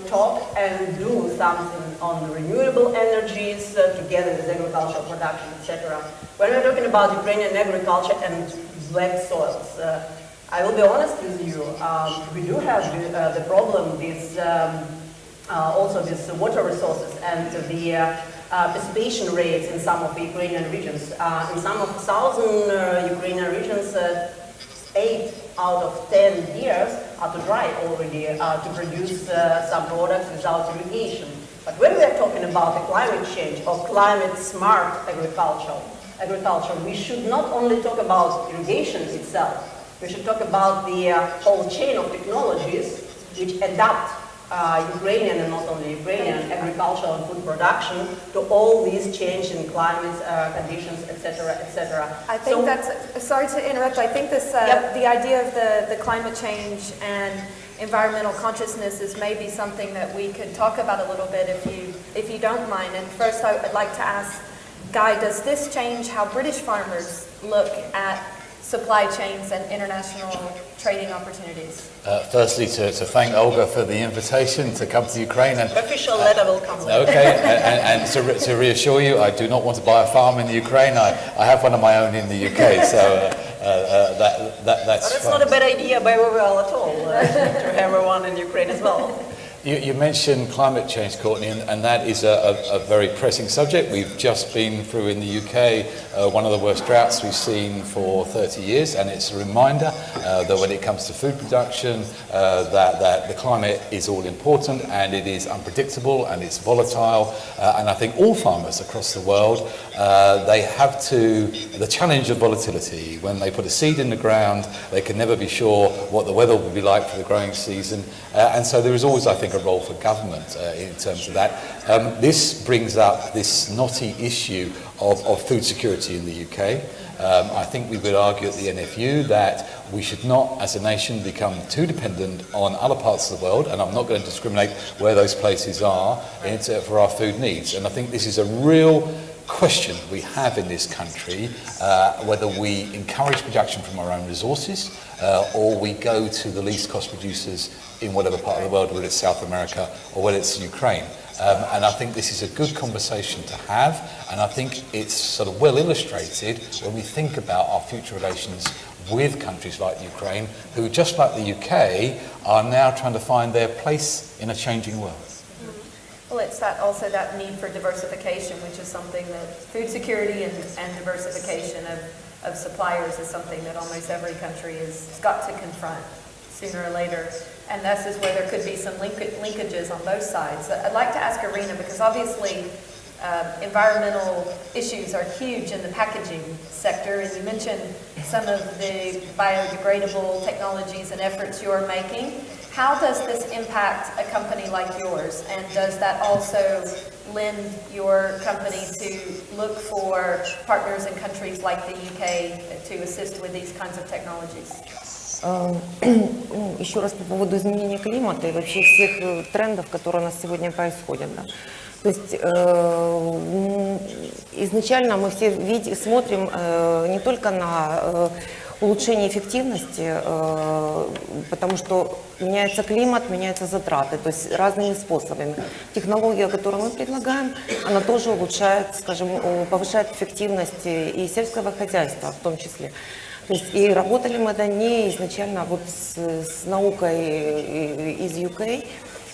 talk and do something on renewable energies together with agricultural production, etc. When we're talking about Ukrainian agriculture and black soils, I will be honest with you, we do have the problem with also with water resources and the precipitation rates in some of the Ukrainian regions. In some of southern Ukrainian regions, 8 out of 10 years are too dry already to produce some products without irrigation. But when we are talking about the climate change or climate smart agriculture, we should not only talk about irrigation itself, we should talk about the whole chain of technologies which adapt Ukrainian and not only Ukrainian agricultural and food production to all these changing climate conditions, etc., etc. I think sorry to interrupt, I think this, the idea of the climate change and environmental consciousness is maybe something that we could talk about a little bit if you don't mind. And first I'd like to ask Guy, does this change how British farmers look at supply chains and international trading opportunities? Firstly, to thank Olga for the invitation to come to Ukraine. And official letter will come later. Okay, and to reassure you, I do not want to buy a farm in the Ukraine. I have one of my own in the UK, so that's. But it's not a bad idea by well at all to have one in Ukraine as well. You mentioned climate change, Courtney, and that is a very pressing subject. We've just been through in the UK one of the worst droughts we've seen for 30 years, and it's a reminder that when it comes to food production, that the climate is all important, and it is unpredictable, and it's volatile, and I think all farmers across the world, they have the challenge of volatility. When they put a seed in the ground, they can never be sure what the weather will be like for the growing season, and so there is always, I think, a role for government in terms of that. This brings up this knotty issue of food security in the UK. I think we would argue at the NFU that we should not, as a nation, become too dependent on other parts of the world, and I'm not going to discriminate where those places are for our food needs. And I think this is a real question we have in this country, whether we encourage production from our own resources or we go to the least cost producers in whatever part of the world, whether it's South America or whether it's Ukraine. And I think this is a good conversation to have, and I think it's sort of well illustrated when we think about our future relations with countries like Ukraine, who, just like the UK, are now trying to find their place in a changing world. Well, it's also that need for diversification, which is something that food security and diversification of suppliers is something that almost every country has got to confront sooner or later. And this is where there could be some linkages on both sides. I'd like to ask Iryna, because obviously environmental issues are huge in the packaging sector, and you mentioned some of the biodegradable technologies and efforts you're making. How does this impact a company like yours, and does that also lend your company to look for partners in countries like the UK to assist with these kinds of technologies? Еще раз по поводу изменения климата и вообще всех трендов, которые у нас сегодня происходят. Да. То есть изначально мы все смотрим не только на улучшение эффективности, потому что меняется климат, меняются затраты, то есть разными способами. Технология, которую мы предлагаем, она тоже улучшает, скажем, повышает эффективность и сельского хозяйства в том числе. То есть, и работали мы не изначально вот с наукой из UK,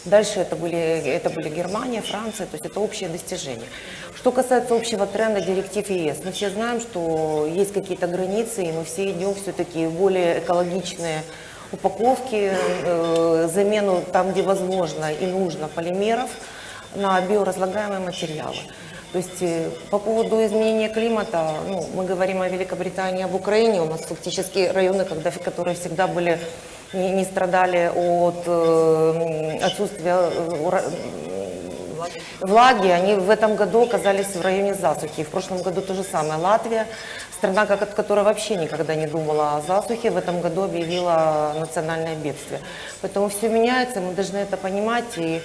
дальше это были Германия, Франция, то есть это общее достижение. Что касается общего тренда директив ЕС, мы все знаем, что есть какие-то границы, и мы все идем все-таки в более экологичные упаковки, замену там, где возможно и нужно полимеров на биоразлагаемые материалы. То есть по поводу изменения климата, мы говорим о Великобритании, об Украине, у нас фактически районы, которые всегда были, не страдали от отсутствия влаги, они в этом году оказались в районе засухи. В прошлом году то же самое. Латвия, страна, которая вообще никогда не думала о засухе, в этом году объявила национальное бедствие. Поэтому все меняется, мы должны это понимать, и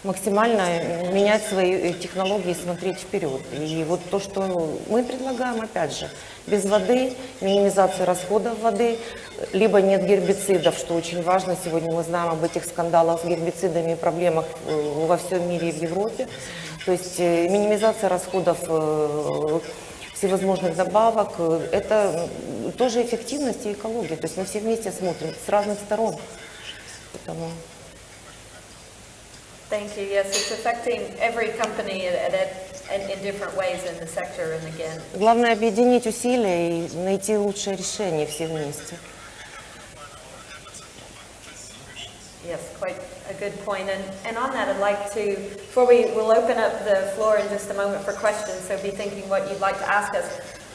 максимально менять свои технологии и смотреть вперед. И вот то, что мы предлагаем, опять же, без воды, минимизация расходов воды, либо нет гербицидов, что очень важно. Сегодня мы знаем об этих скандалах с гербицидами и проблемах во всем мире и в Европе. То есть минимизация расходов всевозможных добавок, это тоже эффективность и экология. То есть мы все вместе смотрим с разных сторон. Поэтому... Thank you. Yes, it's affecting every company in different ways in the sector, and again. Главное объединить усилия и найти лучшее решение все вместе. Yes, quite a good point. And on that, I'd like to, we'll open up the floor in just a moment for questions, so be thinking what you'd like to ask us.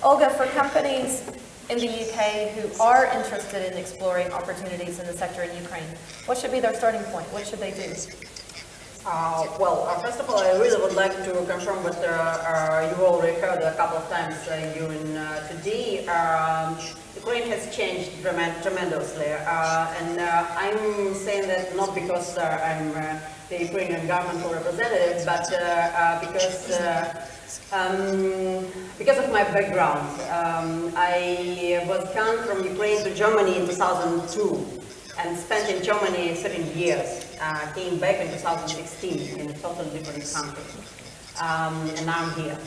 Olga, for companies in the UK who are interested in exploring opportunities in the sector in Ukraine, what should be their starting point? What should they do? First of all, I really would like to confirm what you already heard a couple of times during today. Ukraine has changed tremendously, and I'm saying that not because I'm the Ukrainian governmental representative, but because of my background. I was come from Ukraine to Germany in 2002 and spent in Germany 13 years. Came back in 2016 in a totally different country, and now I'm here.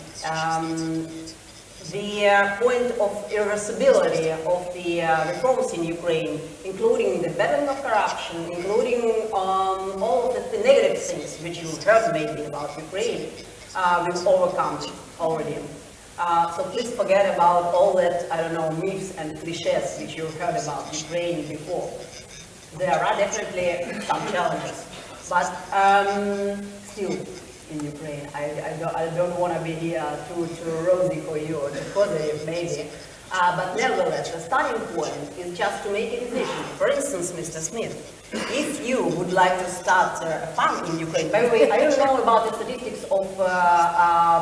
The point of irreversibility of the reforms in Ukraine, including the battling of corruption, including all of the negative things which you heard maybe about Ukraine, we've overcome already. So please forget about all that, I don't know, myths and cliches which you heard about Ukraine before. There are definitely some challenges, but still in Ukraine, I don't want to be here too rosy for you, or too positive maybe, but nevertheless, the starting point is just to make a decision. For instance, Mr. Smith, if you would like to start a farm in Ukraine, by the way, I don't know about the statistics of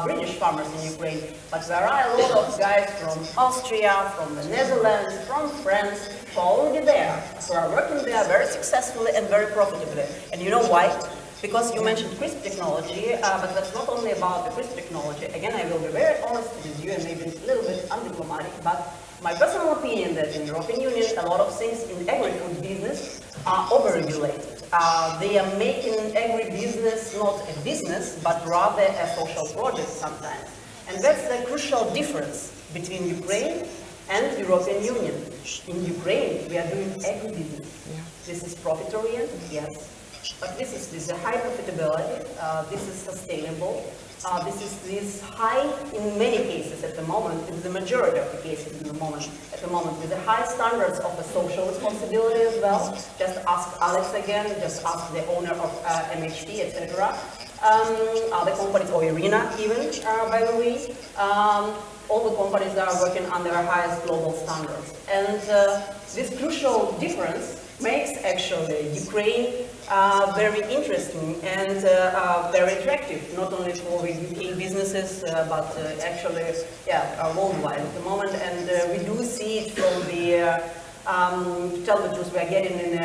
British farmers in Ukraine, but there are a lot of guys from Austria, from the Netherlands, from France, who are already there, who are working there very successfully and very profitably. And you know why? Because you mentioned CRISP technology, but that's not only about the CRISP technology. Again, I will be very honest with you and maybe a little bit undiplomatic, but my personal opinion that in the European Union, a lot of things in agri-food business are over-regulated. They are making agribusiness not a business, but rather a social project sometimes. And that's the crucial difference between Ukraine and European Union. In Ukraine, we are doing agribusiness. This is profit-oriented, yes. But this is with a high profitability, this is sustainable, this is high in many cases at the moment, in the majority of the cases at the moment, with the high standards of the social responsibility as well. Just ask Alex again, just ask the owner of MHP, etc. Other companies, or Iryna even, by the way. All the companies that are working under the highest global standards. And this crucial difference makes actually Ukraine very interesting and very attractive, not only for UK businesses, but actually, worldwide at the moment. And we do see it from the, to tell the truth, we are getting in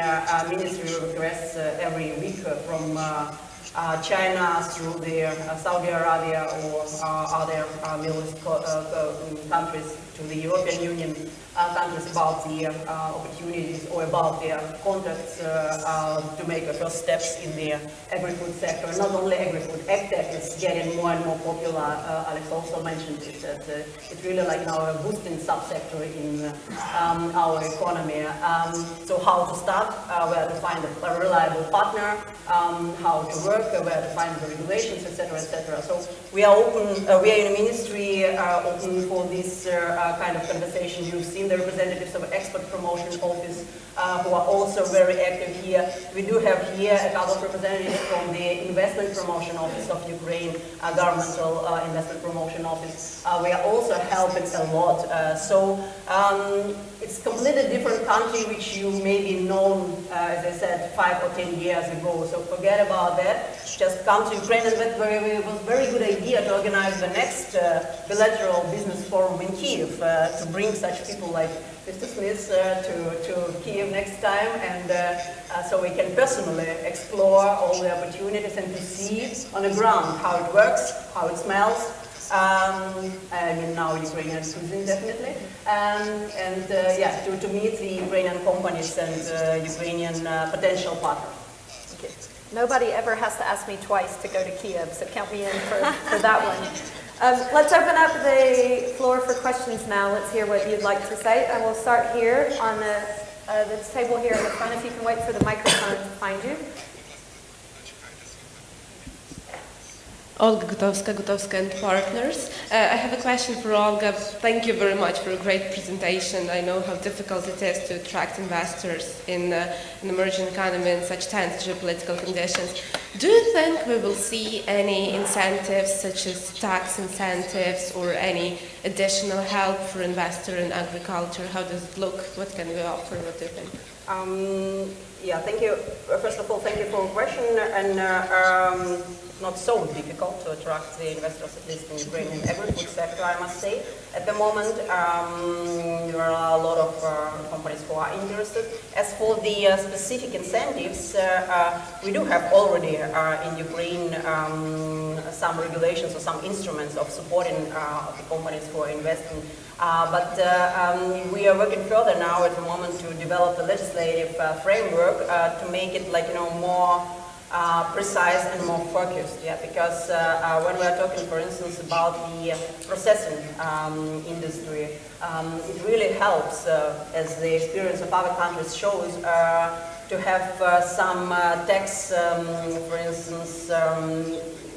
ministry requests every week from China through the Saudi Arabia or other Middle East countries to the European Union countries about the opportunities or about their contracts to make the first steps in the agri-food sector. Not only agri-food, AgTech is getting more and more popular. Alex also mentioned it, that it's really like now a boosting subsector in our economy. So how to start, where to find a reliable partner, how to work, where to find the regulations, etc., etc. So we are open, we are in a ministry open for this kind of conversation. You've seen the representatives of Export Promotion Office who are also very active here. We do have here a couple of representatives from the Investment Promotion Office of Ukraine, Governmental Investment Promotion Office. We are also helping a lot. It's a completely different country which you may be known, as I said, 5 or 10 years ago. So forget about that. just come to Ukraine, and that it was a very good idea to organize the next bilateral business forum in Kyiv, to bring such people like Mr. Smith to Kyiv next time, and so we can personally explore all the opportunities and to see on the ground how it works, how it smells. I mean, now Ukrainian cuisine definitely, to meet the Ukrainian companies and Ukrainian potential partners. Okay. Nobody ever has to ask me twice to go to Kyiv, so count me in for that one. Let's open up the floor for questions now. Let's hear what you'd like to say. I will start here on the table here in the front, if you can wait for the microphone to find you. Olga Gutowska and Partners. I have a question for Olga. Thank you very much for a great presentation. I know how difficult it is to attract investors in an emerging economy in such tense geopolitical conditions. Do you think we will see any incentives such as tax incentives or any additional help for investors in agriculture? How does it look? What can we offer? What do you think? Yeah, thank you. First of all, thank you for the question. And not so difficult to attract the investors, at least in the Ukrainian agri-food sector, I must say. At the moment, there are a lot of companies who are interested. As for the specific incentives, we do have already in Ukraine some regulations or some instruments of supporting the companies who are investing. But we are working further now at the moment to develop the legislative framework to make it more precise and more focused, because when we are talking, for instance, about the processing industry, it really helps, as the experience of other countries shows, to have some tax, for instance,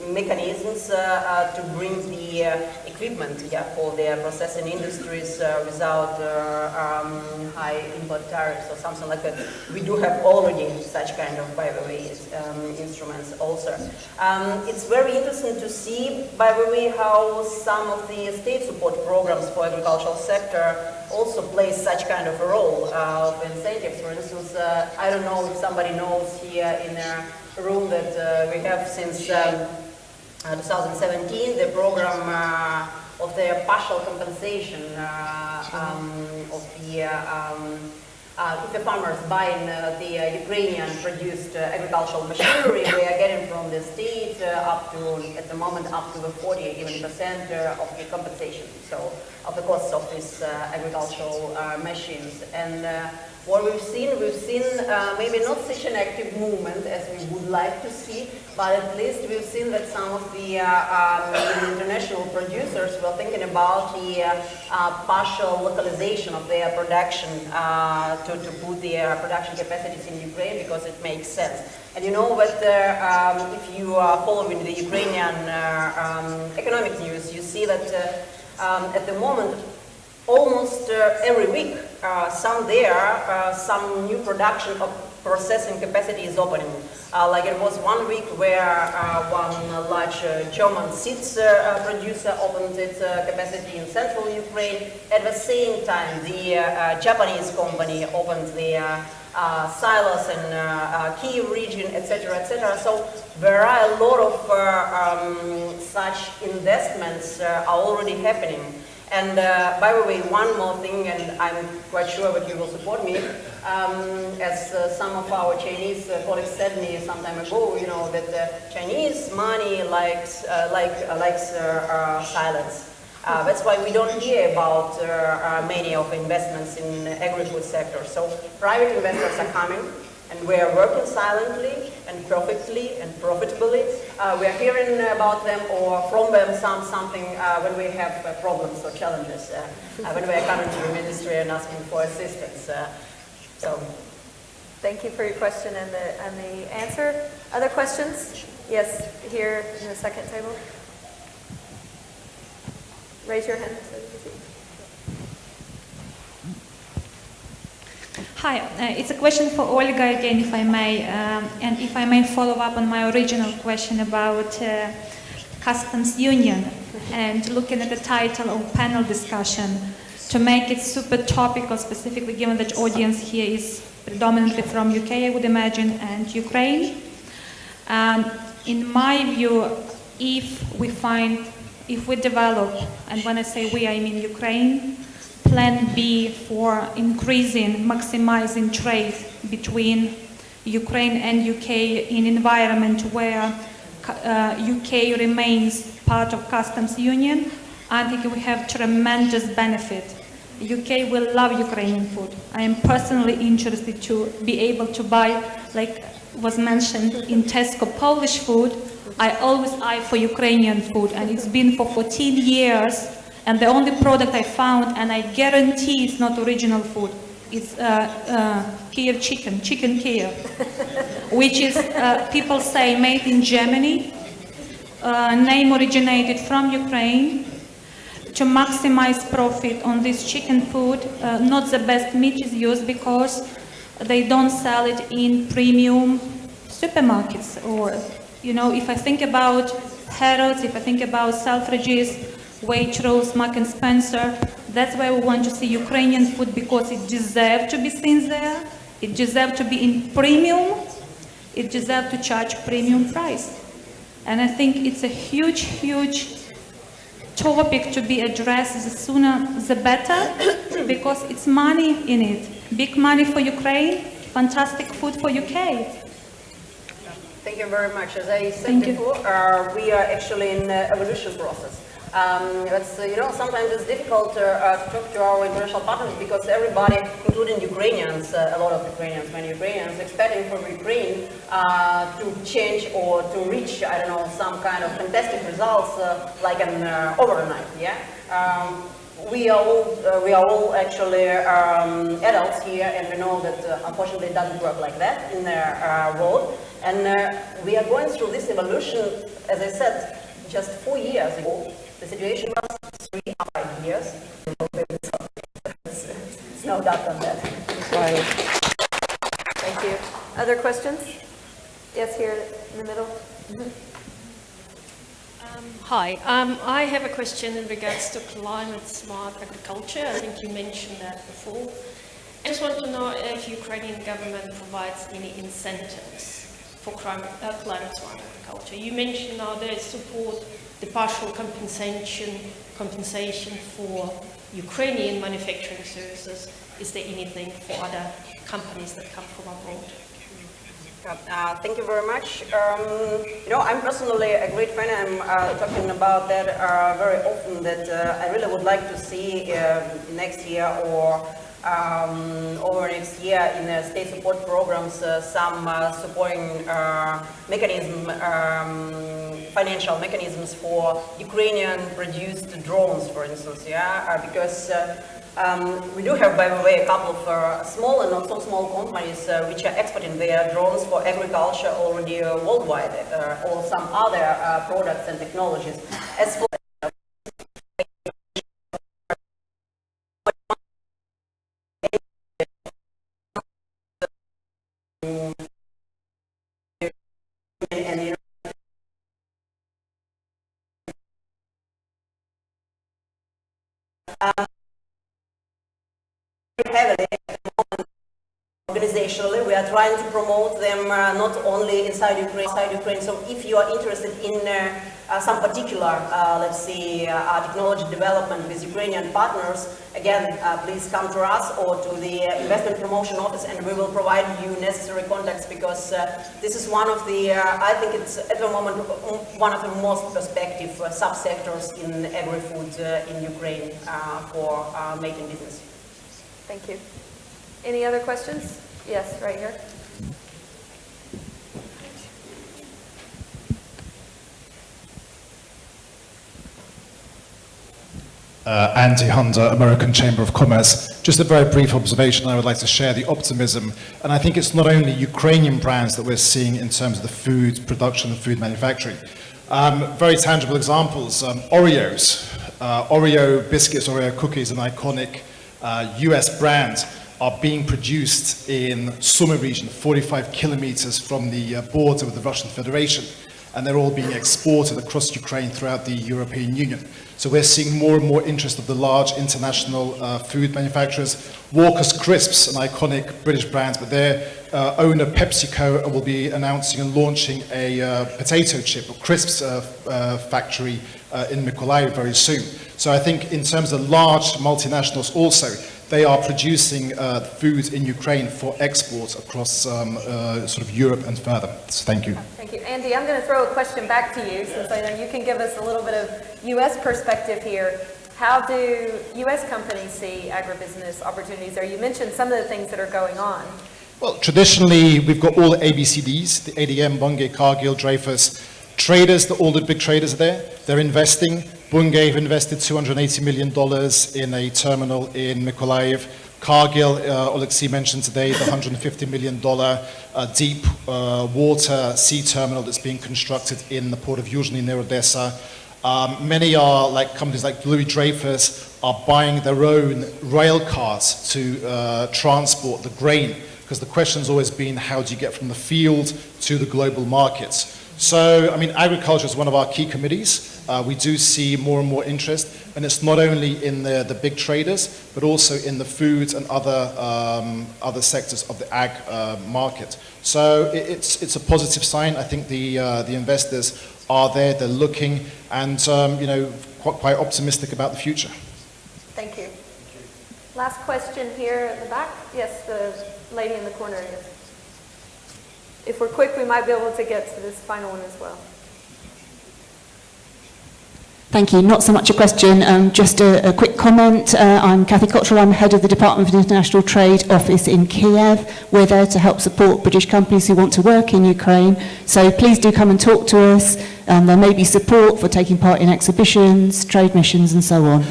mechanisms to bring the equipment for their processing industries without high import tariffs or something like that. We do have already such kind of, by the way, instruments also. It's very interesting to see, by the way, how some of the state support programs for agricultural sector also play such kind of a role of incentives. For instance, I don't know if somebody knows here in a room that we have since 2017, the program of the partial compensation of the if the farmers buying the Ukrainian produced agricultural machinery, we are getting from the state up to, at the moment, up to the 40% of the compensation, so of the costs of these agricultural machines. And what we've seen maybe not such an active movement as we would like to see, but at least we've seen that some of the international producers were thinking about the partial localization of their production to put their production capacities in Ukraine, because it makes sense. And you know that if you are following the Ukrainian economic news, you see that at the moment, almost every week, some new production of processing capacity is opening. Like it was 1 week where one large German seeds producer opened its capacity in central Ukraine. At the same time, the Japanese company opened their silos in Kyiv region, etc., etc. So there are a lot of such investments are already happening. And by the way, one more thing, and I'm quite sure that you will support me, as some of our Chinese colleagues said me some time ago, you know, that Chinese money likes silence. That's why we don't hear about many of investments in agri-food sector. So private investors are coming, and we are working silently and perfectly and profitably. We are hearing about them or from them something when we have problems or challenges, when we are coming to the ministry and asking for assistance. So, thank you for your question and the answer. Other questions? Yes, here in the second table. Raise your hand. Hi, it's a question for Olga again, if I may, and if I may follow up on my original question about customs union, and looking at the title of panel discussion, to make it super topical, specifically given that audience here is predominantly from UK, I would imagine, and Ukraine. in my view, if we develop, and when I say we, I mean Ukraine, plan B for increasing, maximizing trade between Ukraine and UK in environment where UK remains part of customs union, I think we have tremendous benefit. UK will love Ukrainian food. I am personally interested to be able to buy, like was mentioned in Tesco, Polish food. I always eye for Ukrainian food, and it's been for 14 years, and the only product I found, and I guarantee it's not original food, it's Kiev chicken Kiev, which is, people say, made in Germany, name originated from Ukraine, to maximize profit on this chicken food. Not the best meat is used because they don't sell it in premium supermarkets. Or, you know, if I think about Harrods, if I think about Selfridges, Waitrose, Mark and Spencer, that's why we want to see Ukrainian food, because it deserves to be seen there, it deserves to be in premium, it deserves to charge premium price. And I think it's a huge, huge topic to be addressed. The sooner the better, because it's money in it. Big money for Ukraine, fantastic food for UK. Thank you very much. As I said before, we are actually in the evolution process. Sometimes it's difficult to talk to our international partners, because everybody, including Ukrainians, a lot of Ukrainians, many Ukrainians, expecting from Ukraine to change or to reach, I don't know, some kind of fantastic results like an overnight. Yeah. We are all actually adults here, and we know that unfortunately it doesn't work like that in the world. And we are going through this evolution. As I said, just 4 years ago, the situation was 3 or 5 years. There's no doubt on that. Right. Thank you. Other questions? Yes, here in the middle. Hi, I have a question in regards to climate smart agriculture. I think you mentioned that before. I just want to know if Ukrainian government provides any incentives for climate smart agriculture. You mentioned now there is support, the partial compensation for Ukrainian manufacturing services. Is there anything for other companies that come from abroad? Thank you very much. I'm personally a great fan. I'm talking about that very often, that I really would like to see next year or over next year in the state support programs some supporting financial mechanisms for Ukrainian-produced drones, for instance, because we do have, by the way, a couple of small and not so small companies which are exporting their drones for agriculture already worldwide, or some other products and technologies. As for heavily organizationally, we are trying to promote them not only inside Ukraine. So if you are interested in some particular, let's say, technology development with Ukrainian partners, again, please come to us or to the investment promotion office, and we will provide you necessary contacts, because this is one of the, I think it's at the moment one of the most prospective subsectors in agri-food in Ukraine for making business. Thank you. Any other questions? Yes, right here. Andy Hunter, American Chamber of Commerce. Just a very brief observation. I would like to share the optimism. And I think it's not only Ukrainian brands that we're seeing in terms of the food production and food manufacturing. Very tangible examples. Oreos. Oreo biscuits, Oreo cookies, an iconic US brand, are being produced in Sumy region, 45 kilometers from the border with the Russian Federation, and they're all being exported across Ukraine throughout the European Union. So we're seeing more and more interest of the large international food manufacturers. Walker's Crisps, an iconic British brand, but their owner PepsiCo will be announcing and launching a potato chip or crisps factory in Mykolaiv very soon. So I think in terms of large multinationals also, they are producing food in Ukraine for export across sort of Europe and further. So thank you. Thank you. Andy, I'm going to throw a question back to you, since I know you can give us a little bit of U.S. perspective here. How do U.S. companies see agribusiness opportunities? Or you mentioned some of the things that are going on. Well, traditionally, we've got all the ABCDs, the ADM, Bunge, Cargill, Dreyfus. Traders, all the big traders are there. They're investing. Bunge have invested $280 million in a terminal in Mykolaiv. Cargill, Alexei mentioned today, the $150 million deep water sea terminal that's being constructed in the port of Yuzhny near Odessa. Many are like companies like Louis Dreyfus are buying their own rail cars to transport the grain, because the question's always been, how do you get from the field to the global markets? So, I mean, agriculture is one of our key committees. We do see more and more interest, and it's not only in the big traders, but also in the food and other sectors of the ag market. So it's a positive sign. I think the investors are there, they're looking, and quite optimistic about the future. Thank you. Last question here at the back. Yes, the lady in the corner. Yes. If we're quick, we might be able to get to this final one as well. Thank you. Not so much a question, just a quick comment. I'm Kathy Cottrell. I'm head of the Department of International Trade office in Kiev. We're there to help support British companies who want to work in Ukraine. So please do come and talk to us. There may be support for taking part in exhibitions, trade missions, and so on.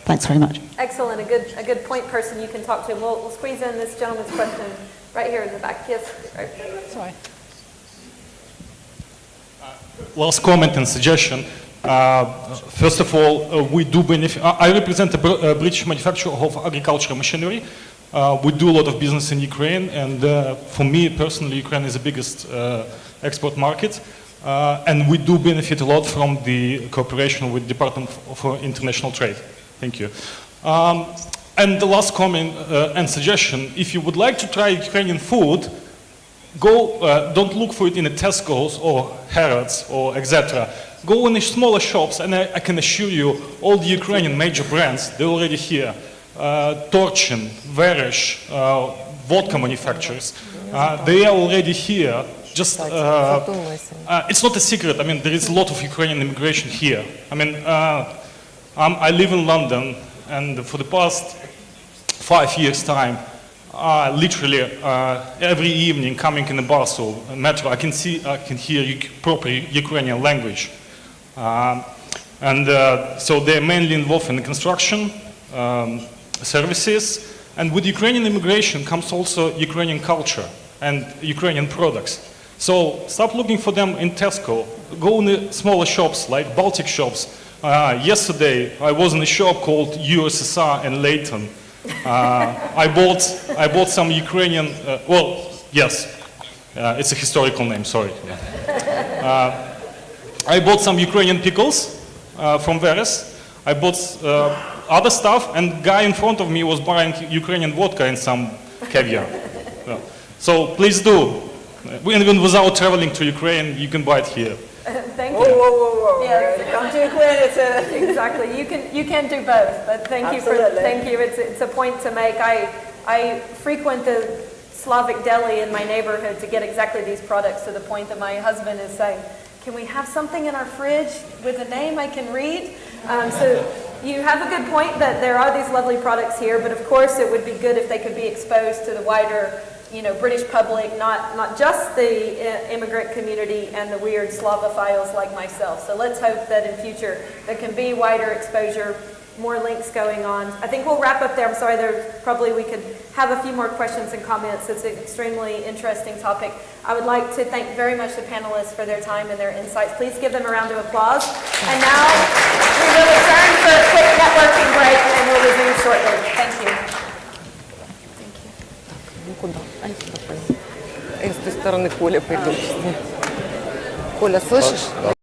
Thanks very much. Excellent. A good point person you can talk to. We'll squeeze in this gentleman's question right here in the back. Yes. Right. Sorry. Last comment and suggestion. First of all, we do benefit. I represent a British manufacturer of agricultural machinery. We do a lot of business in Ukraine, and for me personally, Ukraine is the biggest export market. And we do benefit a lot from the cooperation with the Department for International Trade. Thank you. And the last comment and suggestion, if you would like to try Ukrainian food, don't look for it in the Tesco's or Harrods or etc. Go in the smaller shops, and I can assure you, all the Ukrainian major brands, they're already here. Torchin, Veresh, vodka manufacturers, they are already here. Just, it's not a secret. I mean, there is a lot of Ukrainian immigration here. I mean, I live in London, and for the past 5 years' time, literally every evening coming in the bus or metro, I can hear proper Ukrainian language. So they're mainly involved in the construction, services, and with Ukrainian immigration comes also Ukrainian culture and Ukrainian products. So stop looking for them in Tesco. Go in the smaller shops like Baltic shops. Yesterday I was in a shop called USSR in Leighton. I bought some Ukrainian. It's a historical name. Sorry. I bought some Ukrainian pickles from Veres. I bought other stuff, and the guy in front of me was buying Ukrainian vodka and some caviar. So please do. Even without traveling to Ukraine, you can buy it here. Thank you. Whoa. Yeah, come to Ukraine. Exactly. You can do both. But thank you. It's a point to make. I frequent the Slavic deli in my neighborhood to get exactly these products, to the point that my husband is saying, "Can we have something in our fridge with a name I can read?" So you have a good point that there are these lovely products here, but of course it would be good if they could be exposed to the wider, British public, not just the immigrant community and the weird Slavophiles like myself. So let's hope that in future there can be wider exposure, more links going on. I think we'll wrap up there. I'm sorry, we could have a few more questions and comments. It's an extremely interesting topic. I would like to thank very much the panelists for their time and their insights. Please give them a round of applause. And now we will return for a quick networking break, and we'll resume shortly. Thank you. Я с той стороны Коля пойду. Коля, слышишь?